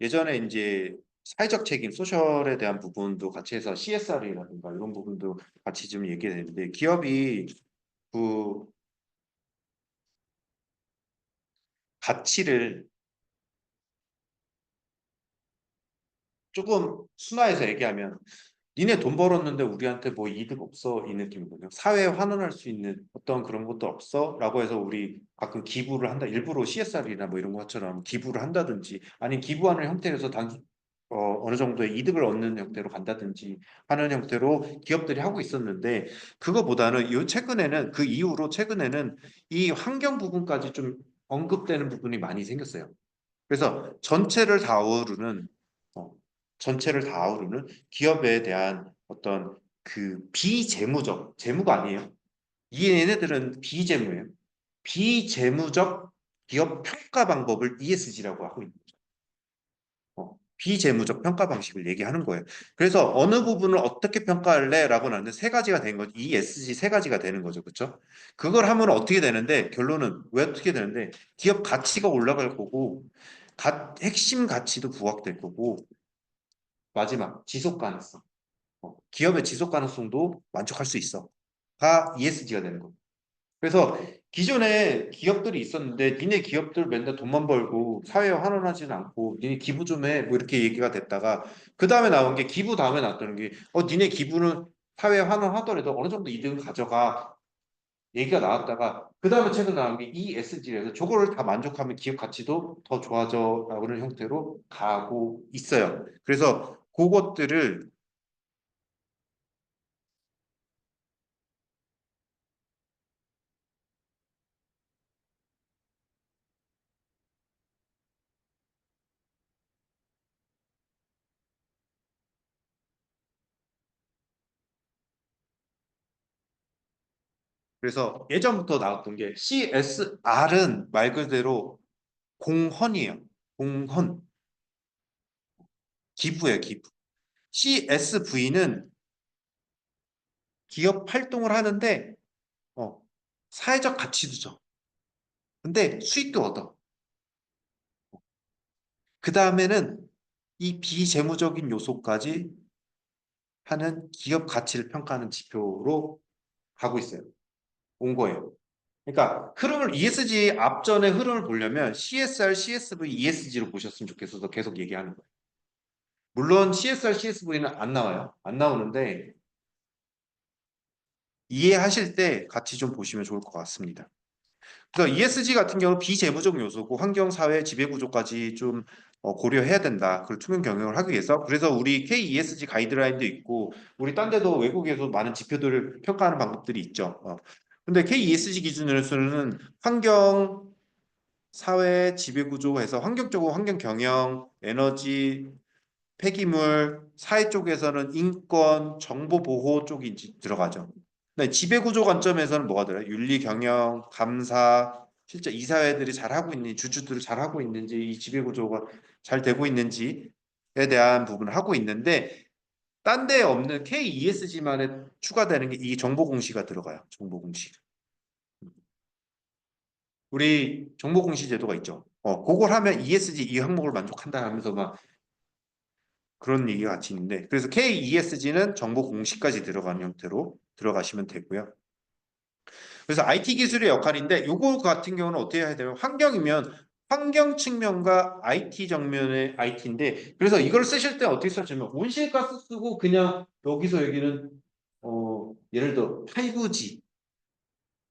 [SPEAKER 1] 예전에 이제 사회적 책임, 소셜에 대한 부분도 같이 해서 CSR이라든가 이런 부분도 같이 좀 얘기했는데 기업이 그 가치를 조금 순화해서 얘기하면 니네 돈 벌었는데 우리한테 뭐 이득 없어 이 느낌이거든요. 사회에 환원할 수 있는 어떤 그런 것도 없어? 라고 해서 우리 가끔 기부를 한다. 일부러 CSR이나 뭐 이런 것처럼 기부를 한다든지 아니면 기부하는 형태에서 어느 정도의 이득을 얻는 형태로 간다든지 하는 형태로 기업들이 하고 있었는데 그거보다는 요 최근에는 그 이후로 최근에는 이 환경 부분까지 좀 언급되는 부분이 많이 생겼어요. 그래서 어, 전체를 다 아우르는 기업에 대한 어떤 그 비재무적 재무가 아니에요. 이 얘네들은 비재무예요. 비재무적 기업 평가 방법을 ESG라고 하고 있는 거죠. 비재무적 평가 방식을 얘기하는 거예요. 그래서 어느 부분을 어떻게 평가할래? 라고 나는데 세 가지가 되는 거죠. ESG 세 가지가 되는 거죠. 그렇죠? 그걸 하면 어떻게 되는데 결론은 왜 어떻게 되는데 기업 가치가 올라갈 거고 핵심 가치도 부각될 거고 마지막 지속 가능성. 기업의 지속 가능성도 만족할 수 있어. 가 ESG가 되는 거예요. 그래서 기존에 기업들이 있었는데 니네 기업들 맨날 돈만 벌고 사회에 환원하지는 않고 니네 기부 좀 해. 뭐 이렇게 얘기가 됐다가 그 다음에 나온 게 기부 다음에 나왔다는 게 니네 기부는 사회에 환원하더라도 어느 정도 이득을 가져가 얘기가 나왔다가 그 다음에 최근 나온 게 ESG에서 저거를 다 만족하면 기업 가치도 더 좋아져 나오는 형태로 가고 있어요. 그래서 그것들을 그래서 예전부터 나왔던 게 CSR은 말 그대로 공헌이에요. 공헌, 기부예요, 기부. CSV는 기업 활동을 하는데 어, 사회적 가치도 줘. 근데 수익도 얻어. 그 다음에는 이 비재무적인 요소까지 하는 기업 가치를 평가하는 지표로 가고 있어요. 온 거예요. 그러니까 흐름을 ESG 앞전의 흐름을 보려면 CSR, CSV, ESG로 보셨으면 좋겠어서 계속 얘기하는 거예요. 물론 CSR, CSV는 안 나와요. 안 나오는데 이해하실 때 같이 좀 보시면 좋을 것 같습니다. 그래서 ESG 같은 경우는 비재무적 요소고 환경, 사회, 지배 구조까지 좀 고려해야 된다. 그걸 투명 경영을 하기 위해서. 그래서 우리 KESG 가이드라인도 있고 우리 딴 데도 외국에서 많은 지표들을 평가하는 방법들이 있죠. 근데 KESG 기준으로서는 환경, 사회, 지배 구조에서 환경적으로 환경 경영, 에너지, 폐기물, 사회 쪽에서는 인권, 정보 보호 쪽이 이제 들어가죠. 네, 지배구조 관점에서는 뭐가 들어요? 윤리 경영, 감사, 실제 이 사회들이 잘하고 있는지, 주주들이 잘하고 있는지, 이 지배구조가 잘 되고 있는지에 대한 부분을 하고 있는데, 딴 데 없는 KESG만에 추가되는 게 이 정보 공시가 들어가요. 정보 공시. 우리 정보 공시 제도가 있죠. 그걸 하면 ESG 이 항목을 만족한다 하면서 막 그런 얘기가 같이 있는데 그래서 KESG는 정보 공시까지 들어가는 형태로 들어가시면 되고요. 그래서 IT 기술의 역할인데 요거 같은 경우는 어떻게 해야 되면 환경이면 환경 측면과 IT 정면의 IT인데 그래서 이걸 쓰실 때 어떻게 쓰시면 온실가스 쓰고 그냥 여기서 여기는 예를 들어 5G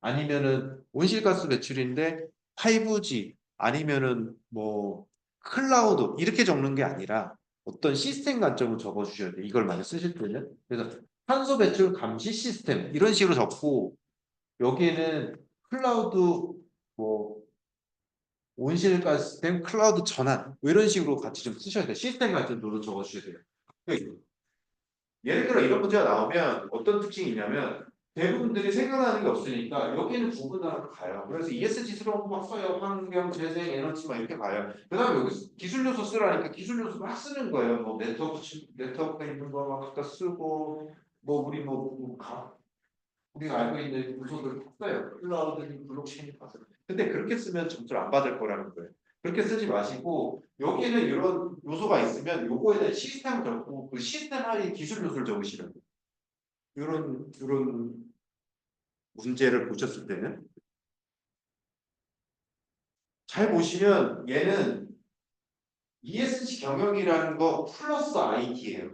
[SPEAKER 1] 아니면은 온실가스 배출인데 5G 아니면은 뭐 클라우드 이렇게 적는 게 아니라 어떤 시스템 관점을 적어 주셔야 돼요. 이걸 만약 쓰실 때는. 그래서 탄소 배출 감시 시스템 이런 식으로 적고 여기에는 클라우드 뭐 온실가스 시스템 클라우드 전환 뭐 이런 식으로 같이 좀 쓰셔야 돼요. 시스템 관점으로 적어 주셔야 돼요. 그러니까 예를 들어 이런 문제가 나오면 어떤 특징이 있냐면 대부분들이 생각나는 게 없으니까 여기는 구분하러 가요. 그래서 ESG스러운 거 막 써요. 환경, 재생, 에너지 막 이렇게 가요. 그 다음에 여기 기술 요소 쓰라니까 기술 요소 막 쓰는 거예요. 뭐 네트워크 있는 거 막 갖다 쓰고 뭐 우리 우리가 알고 있는 요소들 다 써요. 클라우드니 블록체인 다 써요. 근데 그렇게 쓰면 점수를 안 받을 거라는 거예요. 그렇게 쓰지 마시고 여기는 이런 요소가 있으면 요거에 대한 시스템을 적고 그 시스템 하에 기술 요소를 적으시라고. 이런 문제를 보셨을 때는 잘 보시면 얘는 ESG 경영이라는 거 플러스 IT예요.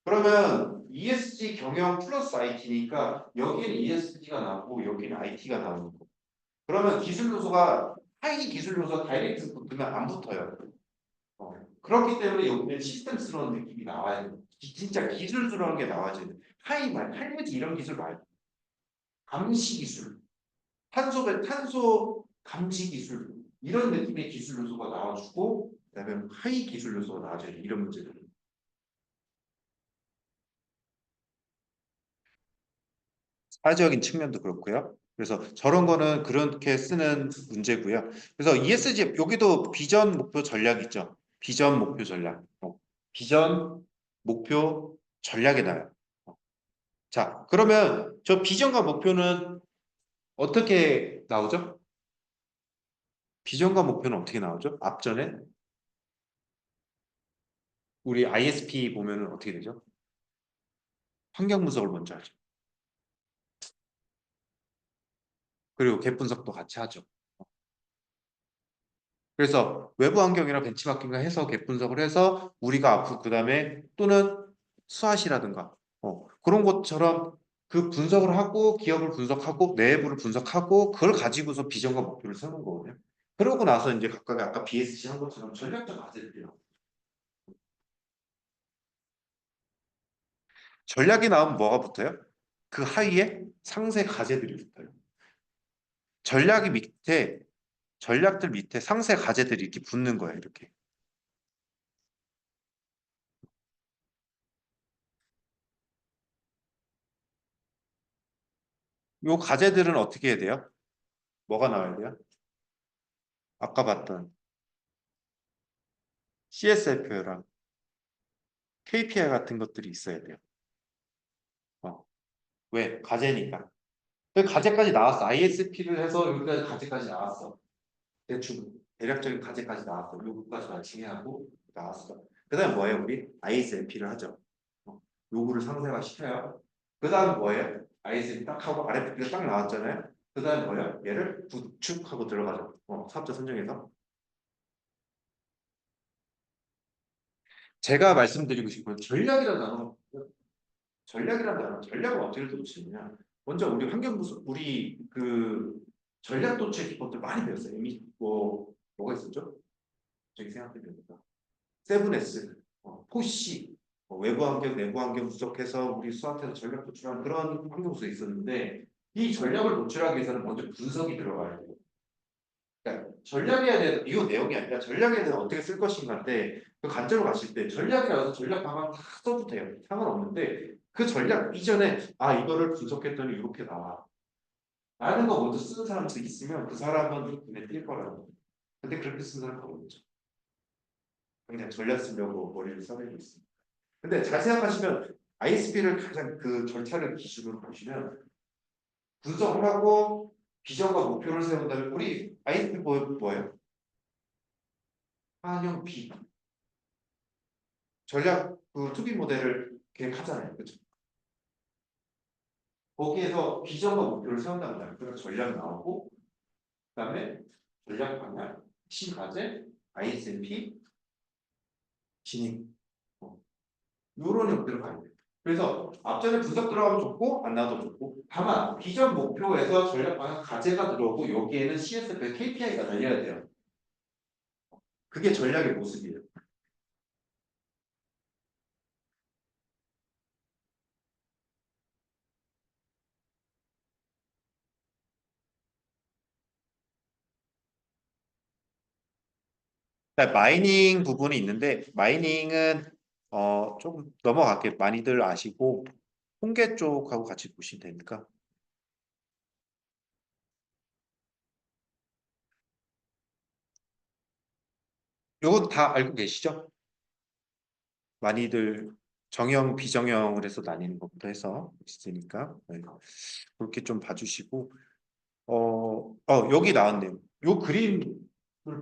[SPEAKER 1] 그러면 ESG 경영 플러스 IT니까 여기는 ESG가 나오고 여기는 IT가 나오는 거. 그러면 기술 요소가 하위 기술 요소 다이렉트 붙으면 안 붙어요. 그렇기 때문에 여기는 시스템스러운 느낌이 나와야 돼요. 진짜 기술스러운 게 나와야지. 하이 말, 할무지 이런 기술 말고 감시 기술, 탄소 감지 기술 이런 느낌의 기술 요소가 나와주고 그다음에 하이 기술 요소가 나와줘야 돼. 이런 문제들은. 사회적인 측면도 그렇고요. 그래서 저런 거는 그렇게 쓰는 문제고요. 그래서 ESG 여기도 비전 목표 전략 있죠. 비전 목표 전략. 비전 목표 전략에 나요. 자, 그러면 저 비전과 목표는 어떻게 나오죠? 비전과 목표는 어떻게 나오죠? 앞전에 우리 ISP 보면은 어떻게 되죠? 환경 분석을 먼저 하죠. 그리고 갭 분석도 같이 하죠. 그래서 외부 환경이랑 벤치마킹을 해서 갭 분석을 해서 우리가 앞으로 그 다음에 또는 수앗이라든가 그런 것처럼 그 분석을 하고 기업을 분석하고 내부를 분석하고 그걸 가지고서 비전과 목표를 세우는 거거든요. 그러고 나서 이제 각각 아까 BSC 한 것처럼 전략적 과제들이요. 전략이 나오면 뭐가 붙어요? 그 하위에 상세 과제들이 붙어요. 전략이 밑에 전략들 밑에 상세 과제들이 이렇게 붙는 거예요. 이렇게. 요 과제들은 어떻게 해야 돼요? 뭐가 나와야 돼요? 아까 봤던 CSF랑 KPI 같은 것들이 있어야 돼요. 어. 왜? 과제니까. 그 과제까지 나왔어. ISP를 해서 여기까지 과제까지 나왔어. 대충 대략적인 과제까지 나왔어. 요구까지 마칭하고 나왔어. 그 다음 뭐예요? 우리 ISMP를 하죠. 요구를 상세화 시켜요. 그 다음 뭐예요? ISMP 딱 하고 RFP가 딱 나왔잖아요. 그 다음 뭐예요? 얘를 구축하고 들어가죠. 사업자 선정해서. 제가 말씀드리고 싶은 전략이라는 단어, 전략을 어떻게 들을 수 있냐? 먼저 우리 환경부서 우리 그 전략 도체 기법들 많이 배웠어요. 이미 뭐가 있었죠? 저기 생각해 보니까 세븐에스, 포시, 외부 환경, 내부 환경 분석해서 우리 수학에서 전략 도출하는 그런 환경부서 있었는데 이 전략을 도출하기 위해서는 먼저 분석이 들어가야 돼요. 그러니까 전략에 대해서 이거 내용이 아니라 전략에 대해서 어떻게 쓸 것인가인데 그 관점을 갔을 때 전략이라서 전략 방안 다 써도 돼요. 상관없는데 그 전략 이전에 이거를 분석했더니 이렇게 나와. 라는 거 먼저 쓰는 사람도 있으면 그 사람은 눈에 띌 거라고. 근데 그렇게 쓰는 사람 없죠. 그냥 전략 쓰려고 머리를 써내고 있습니다. 근데 잘 생각하시면 ISP를 가장 그 절차를 기준으로 보시면 분석을 하고 비전과 목표를 세운 다음에 우리 ISP 뭐예요? 한형 B 전략 그 투비 모델을 계획하잖아요. 그렇죠? 거기에서 비전과 목표를 세운다는 거예요. 그래서 전략 나오고 그다음에 전략 방향, 신과제, ISMP, 진입 이런 형태로 가야 돼요. 그래서 앞전에 분석 들어가면 좋고 안 나와도 좋고 다만 비전 목표에서 전략 방향 과제가 들어오고 여기에는 CSF, KPI가 달려야 돼요. 그게 전략의 모습이에요. 그러니까 마이닝 부분이 있는데 마이닝은 조금 넘어갈게요. 많이들 아시고 통계 쪽하고 같이 보시면 되니까. 요건 다 알고 계시죠? 많이들 정형, 비정형을 해서 나뉘는 것부터 해서 있으니까 네. 그렇게 좀 봐주시고 여기 나왔네요. 요 그림을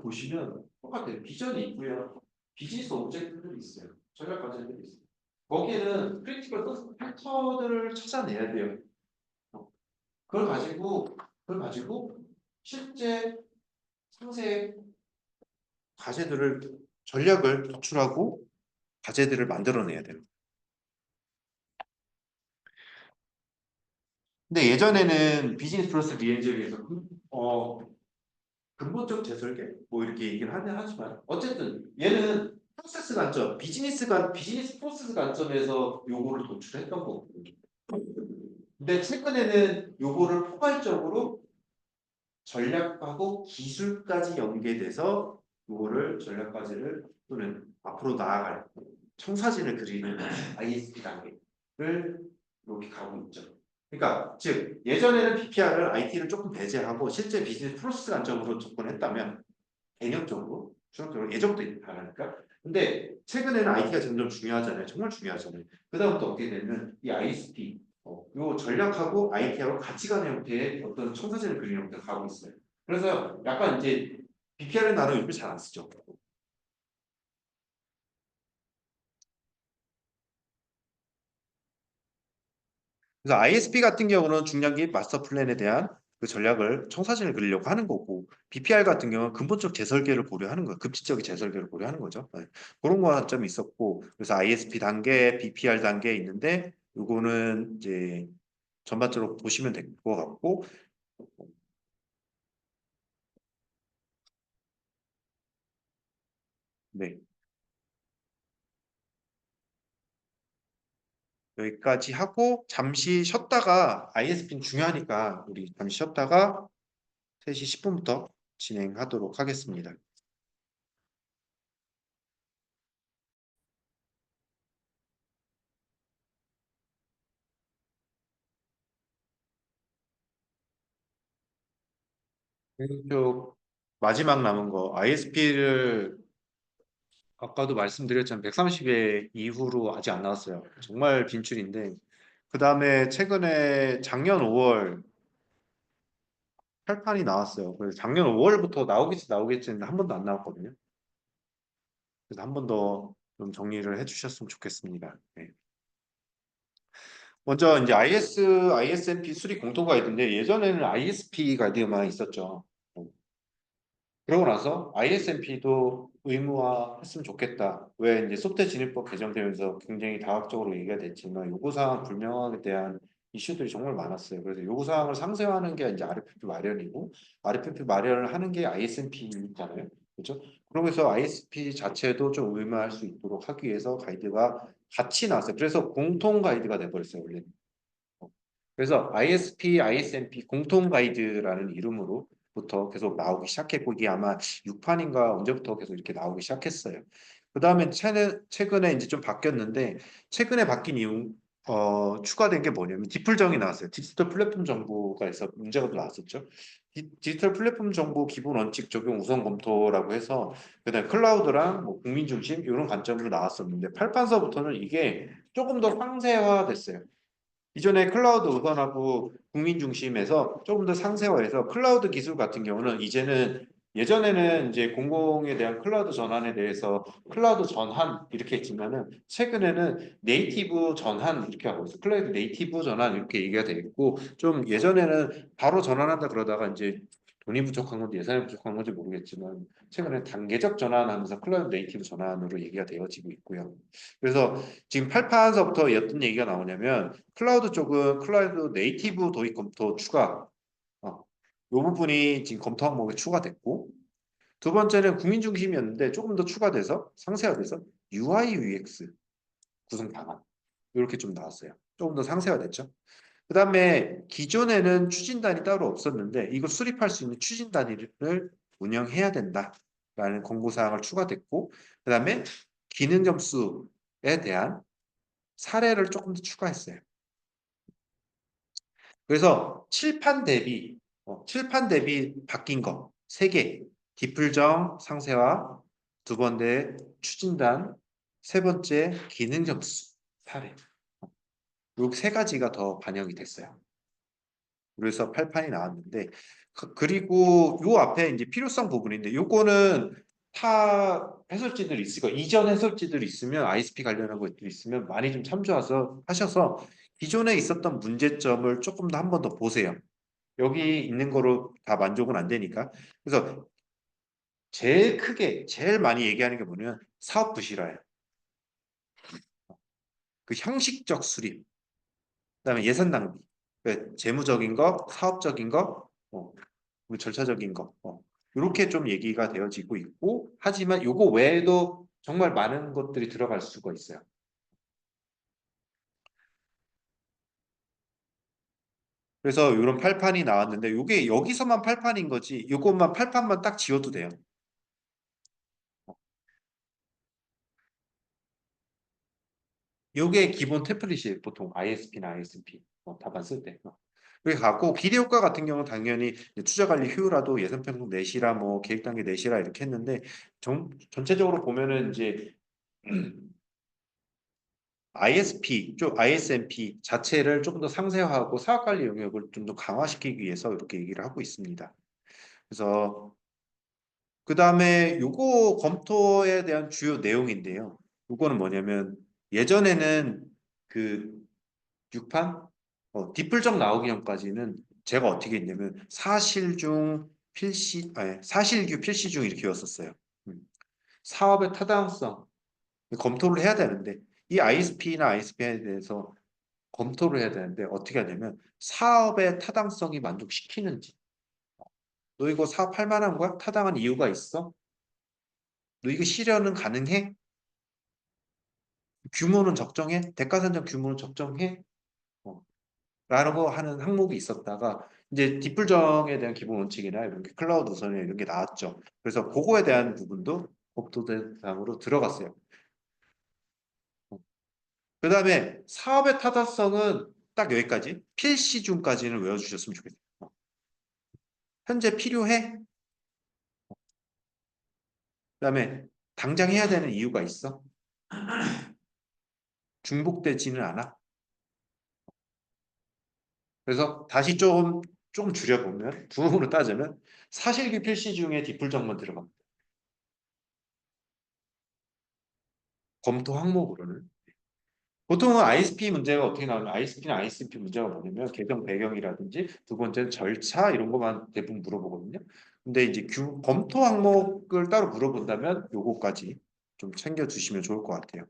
[SPEAKER 1] 보시면 똑같아요. 비전이 있고요. 비즈니스 오브젝트들이 있어요. 전략 과제들이 있어요. 거기에는 크리티컬 팩터들을 찾아내야 돼요. 어, 그걸 가지고 실제 상세 과제들을 전략을 도출하고 과제들을 만들어내야 돼요. 근데 예전에는 비즈니스 플러스 리엔젤에서 근본적 재설계 뭐 이렇게 얘기를 하지만 어쨌든 얘는 프로세스 관점, 비즈니스 프로세스 관점에서 요거를 도출했던 거거든요. 근데 최근에는 요거를 포괄적으로 전략하고 기술까지 연계돼서 요거를 전략까지를 또는 앞으로 나아갈 청사진을 그리는 ISP 단계를 이렇게 가고 있죠. 그러니까 즉 예전에는 BPR을 IT를 조금 배제하고 실제 비즈니스 프로세스 관점으로 접근했다면 개념적으로 수학적으로 예정도 다르니까. 근데 최근에는 IT가 점점 중요하잖아요. 정말 중요하잖아요. 그다음부터 어떻게 되면 이 ISP 요 전략하고 IT하고 같이 가는 형태의 어떤 청사진을 그리는 형태가 가고 있어요. 그래서 약간 이제 BPR의 단어 요즘 잘 안 쓰죠. 그래서 ISP 같은 경우는 중량기 마스터 플랜에 대한 그 전략을 청사진을 그리려고 하는 거고 BPR 같은 경우는 근본적 재설계를 고려하는 거예요. 급지적인 재설계를 고려하는 거죠. 네. 그런 관점이 있었고 그래서 ISP 단계, BPR 단계에 있는데 요거는 이제 전반적으로 보시면 될 것 같고 네. 여기까지 하고 잠시 쉬었다가 ISP는 중요하니까 우리 잠시 쉬었다가 3시 10분부터 진행하도록 하겠습니다. 쪽 마지막 남은 거 ISP를 아까도 말씀드렸지만 130회 이후로 아직 안 나왔어요. 정말 빈출인데 그 다음에 최근에 작년 5월 8판이 나왔어요. 그래서 작년 5월부터 나오겠지 했는데 한 번도 안 나왔거든요. 그래서 한 번 더 좀 정리를 해주셨으면 좋겠습니다. 네. 먼저 이제 ISMP 수리 공통 가이드인데 예전에는 ISP 가이드만 있었죠. 그러고 나서 ISMP도 의무화했으면 좋겠다. 왜 이제 소프트 진입법 개정되면서 굉장히 다각적으로 얘기가 됐지만 요구사항 불명확에 대한 이슈들이 정말 많았어요. 그래서 요구사항을 상세화하는 게 이제 RFP 마련이고 RFP 마련을 하는 게 ISMP잖아요. 그렇죠? 그러면서 ISP 자체도 좀 의무화할 수 있도록 하기 위해서 가이드가 같이 나왔어요. 그래서 공통 가이드가 돼버렸어요, 원래. 그래서 ISP, ISMP 공통 가이드라는 이름으로부터 계속 나오기 시작했고 이게 아마 6판인가 언제부터 계속 이렇게 나오기 시작했어요. 그 다음에 최근에 이제 좀 바뀌었는데 최근에 바뀐 이유 추가된 게 뭐냐면 디플정이 나왔어요. 디지털 플랫폼 정보가 있어 문제가 또 나왔었죠. 디지털 플랫폼 정보 기본 원칙 적용 우선 검토라고 해서 그다음 클라우드랑 뭐 국민 중심 이런 관점으로 나왔었는데 8판서부터는 이게 조금 더 상세화됐어요. 이전에 클라우드 우선하고 국민 중심에서 조금 더 상세화해서 클라우드 기술 같은 경우는 이제는 예전에는 이제 공공에 대한 클라우드 전환에 대해서 클라우드 전환 이렇게 했지만은 최근에는 네이티브 전환 이렇게 하고 있어요. 클라우드 네이티브 전환 이렇게 얘기가 돼 있고 좀 예전에는 바로 전환한다 그러다가 이제 돈이 부족한 건지 예산이 부족한 건지 모르겠지만 최근에 단계적 전환하면서 클라우드 네이티브 전환으로 얘기가 되어지고 있고요. 그래서 지금 8판서부터 어떤 얘기가 나오냐면 클라우드 쪽은 클라우드 네이티브 도입 검토 추가 이 부분이 지금 검토 항목에 추가됐고 두 번째는 국민 중심이었는데 조금 더 추가돼서 상세화돼서 UI UX 구성 방안 이렇게 좀 나왔어요. 조금 더 상세화됐죠. 그 다음에 기존에는 추진단이 따로 없었는데 이거 수립할 수 있는 추진단위를 운영해야 된다라는 권고사항을 추가됐고 그 다음에 기능 점수에 대한 사례를 조금 더 추가했어요. 그래서 칠판 대비 바뀐 거 3개. 디플정 상세화, 두 번째 추진단, 세 번째 기능 점수 사례. 요 세 가지가 더 반영이 됐어요. 그래서 8판이 나왔는데 그리고 요 앞에 이제 필요성 부분인데 요거는 타 해설지들이 있을 거 이전 해설지들이 있으면 ISP 관련한 것들이 있으면 많이 좀 참조해서 하셔서 기존에 있었던 문제점을 조금 더 한 번 더 보세요. 여기 있는 거로 다 만족은 안 되니까. 그래서 제일 크게 제일 많이 얘기하는 게 뭐냐면 사업 부실화예요. 그 형식적 수립, 그다음에 예산 낭비, 그 재무적인 거, 사업적인 거, 그리고 절차적인 거, 이렇게 좀 얘기가 되어지고 있고, 하지만 요거 외에도 정말 많은 것들이 들어갈 수가 있어요. 그래서 이런 팔판이 나왔는데 요게 여기서만 팔판인 거지, 요것만 팔판만 딱 지워도 돼요. 요게 기본 템플릿이에요. 보통 ISP나 ISP 답안 쓸 때. 그게 갖고 기대효과 같은 경우는 당연히 이제 투자관리 효율화도 예산평균 내시라 뭐 계획단계 내시라 이렇게 했는데 전체적으로 보면은 이제 ISP, 좀 ISMP 자체를 조금 더 상세화하고 사업관리 영역을 좀 더 강화시키기 위해서 이렇게 얘기를 하고 있습니다. 그래서 그 다음에 요거 검토에 대한 주요 내용인데요. 요거는 뭐냐면 예전에는 그 6판 디플적 나오기 전까지는 제가 어떻게 했냐면 사실중 필시 아니 사실규 필시 중 이렇게 였었어요. 음. 사업의 타당성 검토를 해야 되는데 이 ISP나 ISP에 대해서 검토를 해야 되는데 어떻게 하냐면 사업의 타당성이 만족시키는지, 너 이거 사업할 만한 거야? 타당한 이유가 있어? 너 이거 실현은 가능해? 규모는 적정해? 대가산정 규모는 적정해? 어, 라고 하는 항목이 있었다가 이제 뒷불정에 대한 기본 원칙이나 이런 게 클라우드 우선에 이런 게 나왔죠. 그래서 그거에 대한 부분도 법도 대상으로 들어갔어요. 그 다음에 사업의 타당성은 딱 여기까지 필시중까지는 외워주셨으면 좋겠어요. 현재 필요해? 그다음에 당장 해야 되는 이유가 있어? 중복되지는 않아? 그래서 다시 조금 줄여보면 부음으로 따지면 사실기 필시 중에 디플정만 들어갑니다. 검토 항목으로는 보통은 ISP 문제가 어떻게 나오냐면 ISP나 ICP 문제가 뭐냐면 계정 배경이라든지 두 번째는 절차 이런 것만 대부분 물어보거든요. 근데 이제 검토 항목을 따로 물어본다면 요거까지 좀 챙겨주시면 좋을 것 같아요.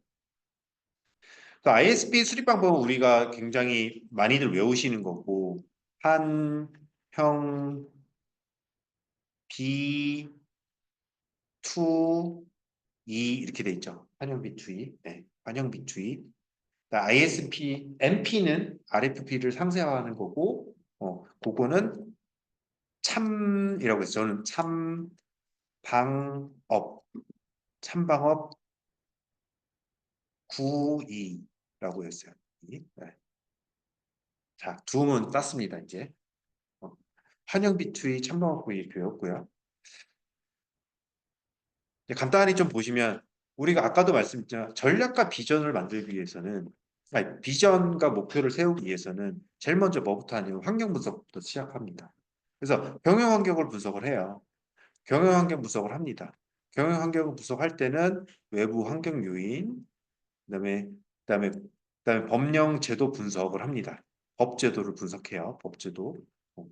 [SPEAKER 1] ISP 수립 방법은 우리가 굉장히 많이들 외우시는 거고 한형 B, 2, 2 이렇게 돼 있죠. 한형 B2E. 네, 한형 B2E. ISP, MP는 RFP를 상세화하는 거고, 그거는 참이라고 해서 저는 참방업, 참방업 92라고 했어요. 네. 자, 두 문 땄습니다, 이제. 한영 B2E 참방업 92 이렇게 외웠고요. 간단히 좀 보시면 우리가 아까도 말씀드렸지만 전략과 비전을 만들기 위해서는 아니, 비전과 목표를 세우기 위해서는 제일 먼저 뭐부터 하냐면 환경 분석부터 시작합니다. 그래서 경영 환경을 분석을 해요. 경영 환경 분석을 합니다. 경영 환경을 분석할 때는 외부 환경 요인, 그다음에 그다음에 그다음에 법령 제도 분석을 합니다. 법 제도를 분석해요. 법 제도. 어,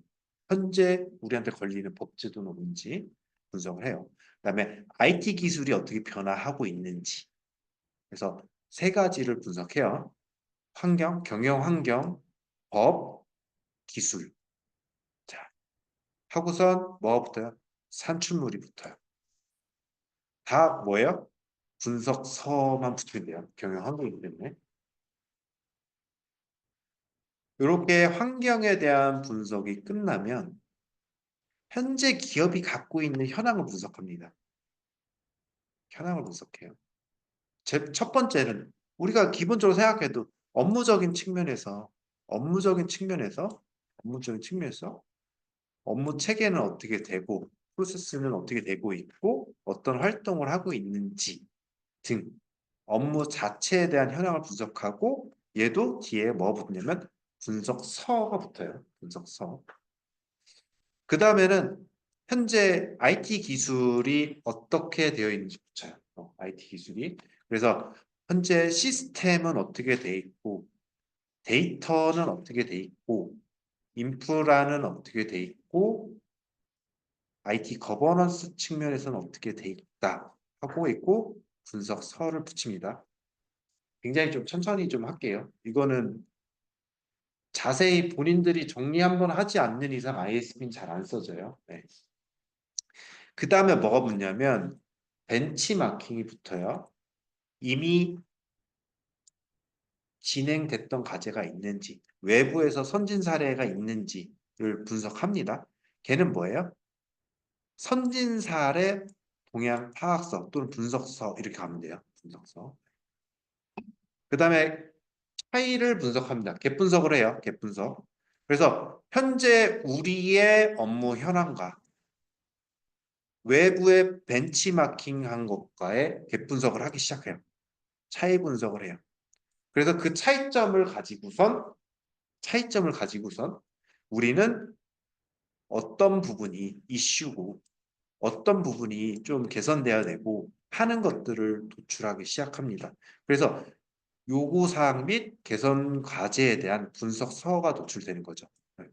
[SPEAKER 1] 현재 우리한테 걸리는 법 제도는 뭔지 분석을 해요. 그다음에 IT 기술이 어떻게 변화하고 있는지. 그래서 세 가지를 분석해요. 환경, 경영 환경, 법, 기술. 자, 하고선 뭐가 붙어요? 산출물이 붙어요. 다 뭐예요? 분석서만 붙이면 돼요. 경영 환경이기 때문에. 이렇게 환경에 대한 분석이 끝나면 현재 기업이 갖고 있는 현황을 분석합니다. 현황을 분석해요. 첫 번째는 우리가 기본적으로 생각해도 업무적인 측면에서 업무적인 측면에서 업무적인 측면에서 업무 체계는 어떻게 되고 프로세스는 어떻게 되고 있고 어떤 활동을 하고 있는지 등 업무 자체에 대한 현황을 분석하고 얘도 뒤에 뭐 붙냐면 분석서가 붙어요. 분석서. 그 다음에는 현재 IT 기술이 어떻게 되어 있는지 붙여요. IT 기술이. 그래서 현재 시스템은 어떻게 돼 있고 데이터는 어떻게 돼 있고 인프라는 어떻게 돼 있고 IT 거버넌스 측면에서는 어떻게 돼 있다 하고 있고 분석서를 붙입니다. 굉장히 좀 천천히 좀 할게요. 이거는 자세히 본인들이 정리 한번 하지 않는 이상 ISB는 잘 안 써져요. 네. 그 다음에 뭐가 붙냐면 벤치마킹이 붙어요. 이미 진행됐던 과제가 있는지, 외부에서 선진 사례가 있는지를 분석합니다. 걔는 뭐예요? 선진 사례 동향 파악서 또는 분석서 이렇게 가면 돼요. 분석서. 그 다음에 차이를 분석합니다. 갭 분석을 해요. 갭 분석. 그래서 현재 우리의 업무 현황과 외부의 벤치마킹한 것과의 갭 분석을 하기 시작해요. 차이 분석을 해요. 그래서 그 차이점을 가지고선 우리는 어떤 부분이 이슈고 어떤 부분이 좀 개선돼야 되고 하는 것들을 도출하기 시작합니다. 그래서 요구사항 및 개선 과제에 대한 분석서가 도출되는 거죠. 네.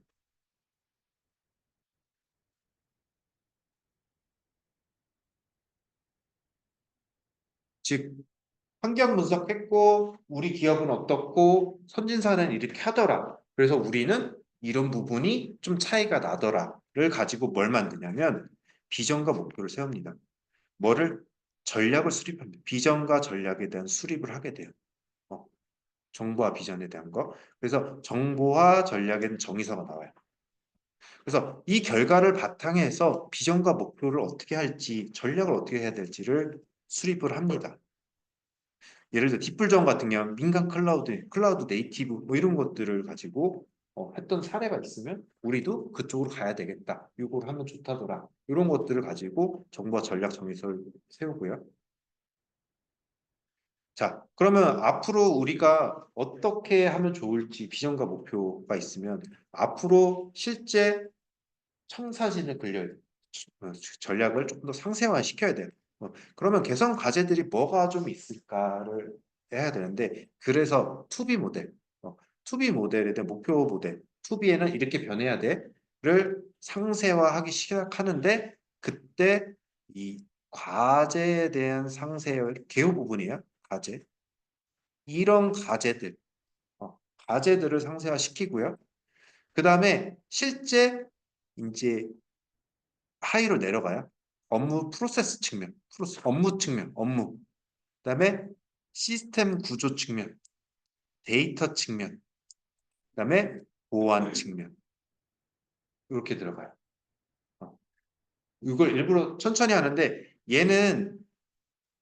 [SPEAKER 1] 즉 환경 분석했고 우리 기업은 어떻고 선진사는 이렇게 하더라. 그래서 우리는 이런 부분이 좀 차이가 나더라를 가지고 뭘 만드냐면 비전과 목표를 세웁니다. 뭐를 전략을 수립합니다. 비전과 전략에 대한 수립을 하게 돼요. 어, 정보와 비전에 대한 거. 그래서 정보와 전략에는 정의서가 나와요. 그래서 이 결과를 바탕에 해서 비전과 목표를 어떻게 할지, 전략을 어떻게 해야 될지를 수립을 합니다. 예를 들어 딥불전 같은 경우 민간 클라우드 네이티브 뭐 이런 것들을 가지고 했던 사례가 있으면 우리도 그쪽으로 가야 되겠다. 이걸 하면 좋다더라. 이런 것들을 가지고 정보와 전략 정의서를 세우고요. 자, 그러면 앞으로 우리가 어떻게 하면 좋을지 비전과 목표가 있으면 앞으로 실제 청사진을 전략을 조금 더 상세화 시켜야 돼요. 그러면 개선 과제들이 뭐가 좀 있을까를 해야 되는데 그래서 투비 모델, 투비 모델에 대한 목표 모델, 투비에는 이렇게 변해야 돼를 상세화하기 시작하는데 그때 이 과제에 대한 상세 개요 부분이에요. 과제. 이런 과제들을 상세화 시키고요. 그 다음에 실제 이제 하이로 내려가요. 업무 프로세스 측면, 업무 측면, 업무. 그다음에 시스템 구조 측면, 데이터 측면, 그다음에 보안 측면. 이렇게 들어가요. 어, 이걸 일부러 천천히 하는데 얘는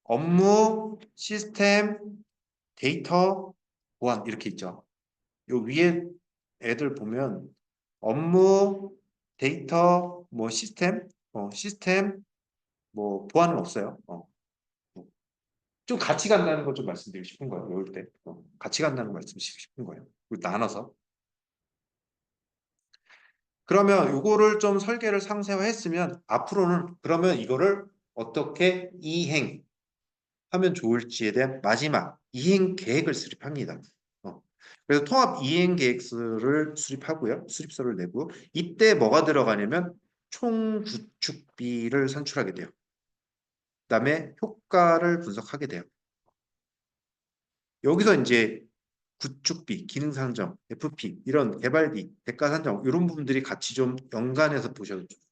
[SPEAKER 1] 업무, 시스템, 데이터, 보안 이렇게 있죠. 요 위에 애들 보면 업무, 데이터, 뭐 시스템, 뭐 보안은 없어요. 좀 같이 간다는 걸 좀 말씀드리고 싶은 거예요. 외울 때. 같이 간다는 걸 말씀드리고 싶은 거예요. 나눠서. 그러면 이거를 좀 설계를 상세화했으면 앞으로는 그러면 이거를 어떻게 이행하면 좋을지에 대한 마지막 이행 계획을 수립합니다. 그래서 통합 이행 계획서를 수립하고요. 수립서를 내고 이때 뭐가 들어가냐면 총 구축비를 산출하게 돼요. 그다음에 효과를 분석하게 돼요. 여기서 이제 구축비, 기능 산정, FP 이런 개발비, 대가 산정 이런 부분들이 같이 좀 연관해서 보셔도 좋아요.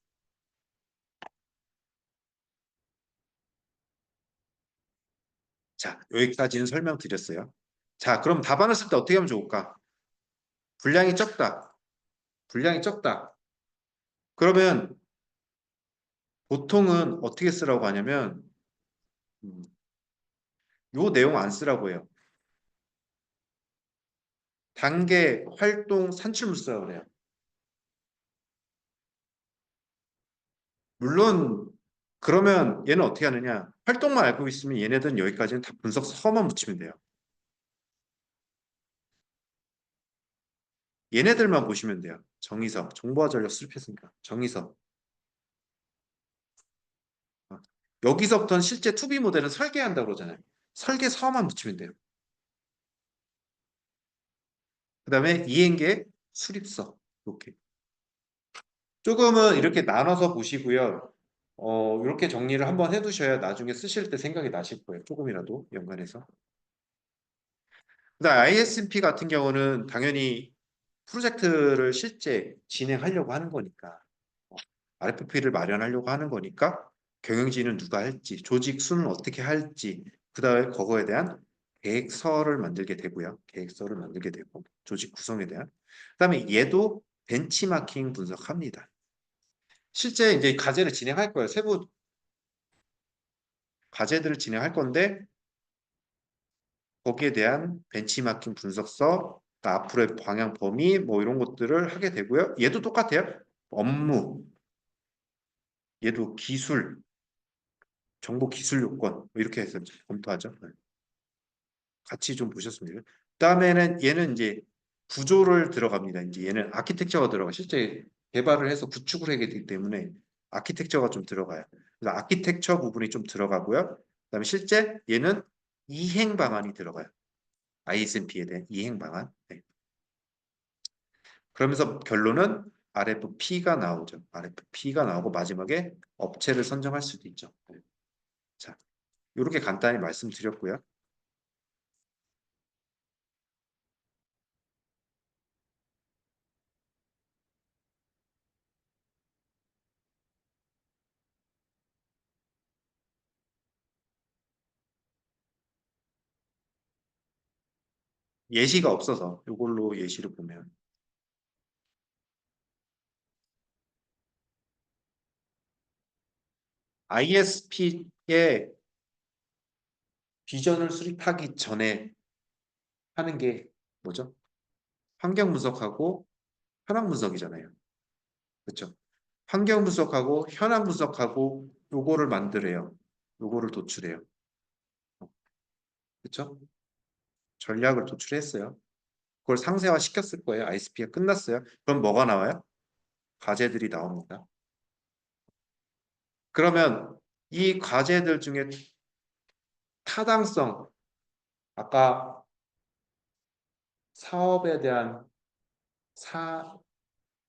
[SPEAKER 1] 자, 여기까지는 설명드렸어요. 자, 그럼 답안을 쓸 때 어떻게 하면 좋을까? 분량이 적다. 분량이 적다. 그러면 보통은 어떻게 쓰라고 하냐면 음, 요 내용 안 쓰라고 해요. 단계, 활동, 산출물 쓰라고 그래요. 물론 그러면 얘는 어떻게 하느냐? 활동만 알고 있으면 얘네들은 여기까지는 다 분석서만 붙이면 돼요. 얘네들만 보시면 돼요. 정의서, 정보화 전략 수립했으니까 정의서. 어. 여기서부터는 실제 투비 모델은 설계한다고 그러잖아요. 설계서만 붙이면 돼요. 그 다음에 이행계 수립서 이렇게. 조금은 이렇게 나눠서 보시고요. 이렇게 정리를 한번 해두셔야 나중에 쓰실 때 생각이 나실 거예요. 조금이라도 연관해서. 근데 ISP 같은 경우는 당연히 프로젝트를 실제 진행하려고 하는 거니까 RFP를 마련하려고 하는 거니까 경영진은 누가 할지, 조직 수는 어떻게 할지, 그다음에 그거에 대한 계획서를 만들게 되고요. 계획서를 만들게 되고 조직 구성에 대한. 그다음에 얘도 벤치마킹 분석합니다. 실제 이제 과제를 진행할 거예요. 세부 과제들을 진행할 건데 거기에 대한 벤치마킹 분석서, 그러니까 앞으로의 방향 범위 뭐 이런 것들을 하게 되고요. 얘도 똑같아요. 업무, 얘도 기술, 정보 기술 요건 뭐 이렇게 해서 검토하죠. 네. 같이 좀 보셨습니다. 그다음에는 얘는 이제 구조를 들어갑니다. 이제 얘는 아키텍처가 들어가. 실제 개발을 해서 구축을 하게 되기 때문에 아키텍처가 좀 들어가요. 그래서 아키텍처 부분이 좀 들어가고요. 그다음에 실제 얘는 이행 방안이 들어가요. ISMP에 대한 이행 방안. 네. 그러면서 결론은 RFP가 나오죠. RFP가 나오고 마지막에 업체를 선정할 수도 있죠. 네. 자, 이렇게 간단히 말씀드렸고요. 예시가 없어서 이걸로 예시를 보면 ISP의 비전을 수립하기 전에 하는 게 뭐죠? 환경 분석하고 현황 분석이잖아요. 그렇죠? 환경 분석하고 현황 분석하고 요거를 만들어요. 요거를 도출해요. 그렇죠? 전략을 도출했어요. 그걸 상세화 시켰을 거예요. ISP가 끝났어요. 그럼 뭐가 나와요? 과제들이 나옵니다. 그러면 이 과제들 중에 타당성, 아까 사업에 대한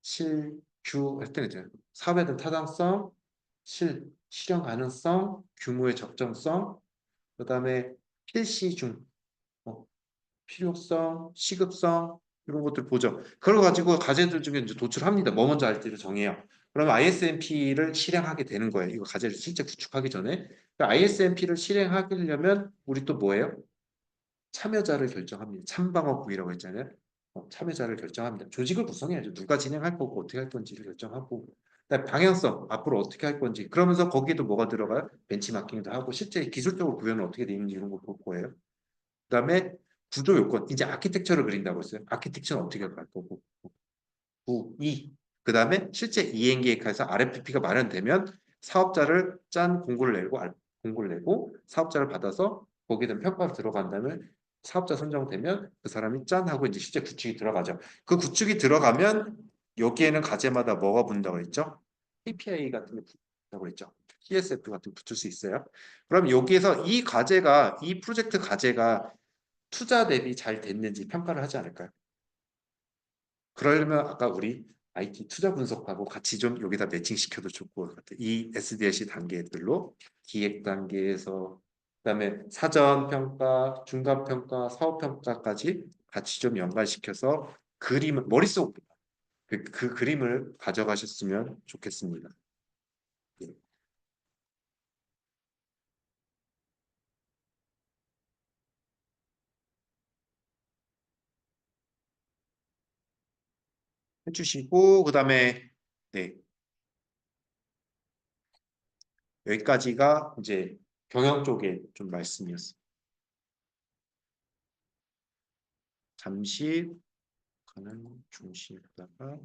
[SPEAKER 1] 실규 할 때는 이제 사업에 대한 타당성, 실현 가능성, 규모의 적정성, 그다음에 필시 중, 뭐, 필요성, 시급성 이런 것들 보죠. 그걸 가지고 과제들 중에 이제 도출합니다. 뭐 먼저 할지를 정해요. 그러면 ISMP를 실행하게 되는 거예요. 이거 과제를 실제 구축하기 전에. ISMP를 실행하려면 우리 또 뭐예요? 참여자를 결정합니다. 참방어국이라고 했잖아요. 참여자를 결정합니다. 조직을 구성해야죠. 누가 진행할 거고 어떻게 할 건지를 결정하고 그다음에 방향성 앞으로 어떻게 할 건지 그러면서 거기도 뭐가 들어가요? 벤치마킹도 하고 실제 기술적으로 구현은 어떻게 돼 있는지 이런 거 볼 거예요. 그다음에 구조 요건 이제 아키텍처를 그린다고 했어요. 아키텍처는 어떻게 갈 거고 그다음에 실제 이행 계획에서 RFP가 마련되면 사업자를 짠 공고를 내고 공고를 내고 사업자를 받아서 거기에 대한 평가가 들어간 다음에 사업자 선정되면 그 사람이 짠 하고 이제 실제 구축이 들어가죠. 그 구축이 들어가면 여기에는 과제마다 뭐가 붙는다고 했죠? KPI 같은 게 붙는다고 했죠. TSF 같은 게 붙을 수 있어요. 그럼 여기에서 이 과제가 이 프로젝트 과제가 투자 대비 잘 됐는지 평가를 하지 않을까요? 그러려면 아까 우리 IT 투자 분석하고 같이 좀 여기다 매칭시켜도 좋을 것 같아요. 이 SDLC 단계들로 기획 단계에서 그다음에 사전 평가, 중간 평가, 사업 평가까지 같이 좀 연관시켜서 그림을 머릿속 그 그림을 가져가셨으면 좋겠습니다. 예. 해주시고 그다음에 네, 여기까지가 이제 경영 쪽에 좀 말씀이었습니다. 잠시 가는 중심에다가